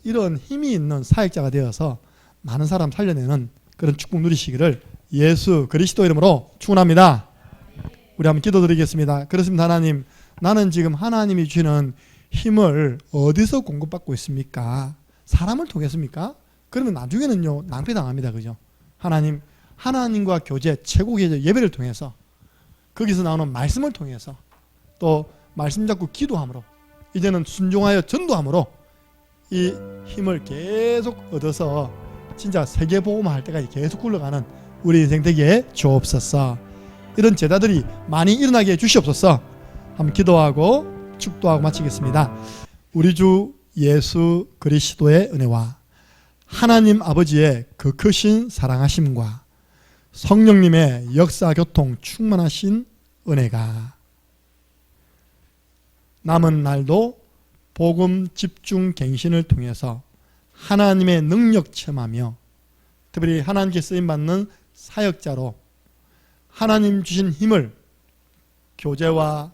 이런 힘이 있는 사역자가 되어서 많은 사람 살려내는 그런 축복 누리시기를 예수 그리스도 이름으로 축원합니다. 우리 한번 기도드리겠습니다. 그렇습니다. 하나님, 나는 지금 하나님이 주시는 힘을 어디서 공급받고 있습니까? 사람을 통했습니까? 그러면 나중에는요 낭패당합니다. 그죠? 하나님, 하나님과 교제, 최고 교제 예배를 통해서, 거기서 나오는 말씀을 통해서, 또 말씀 잡고 기도함으로, 이제는 순종하여 전도함으로 이 힘을 계속 얻어서 진짜 세계복음화 할 때까지 계속 굴러가는 우리 인생 되게 주옵소서. 이런 제자들이 많이 일어나게 해 주시옵소서. 한번 기도하고 축도하고 마치겠습니다. 우리 주 예수 그리스도의 은혜와 하나님 아버지의 그 크신 사랑하심과 성령님의 역사 교통 충만하신 은혜가 남은 날도 복음 집중 갱신을 통해서 하나님의 능력 체험하며 특별히 하나님께 쓰임받는 사역자로 하나님 주신 힘을 교제와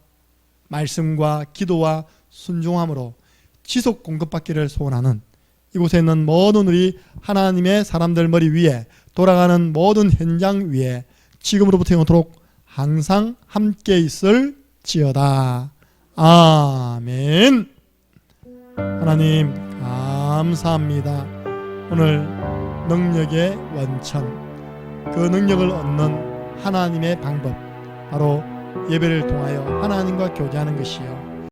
말씀과 기도와 순종함으로 지속 공급받기를 소원하는 이곳에 있는 모든 우리 하나님의 사람들 머리 위에 돌아가는 모든 현장 위에 지금으로부터 영원토록 항상 함께 있을지어다. 아멘. 하나님 감사합니다. 오늘 능력의 원천, 그 능력을 얻는 하나님의 방법, 바로 예배를 통하여 하나님과 교제하는 것이요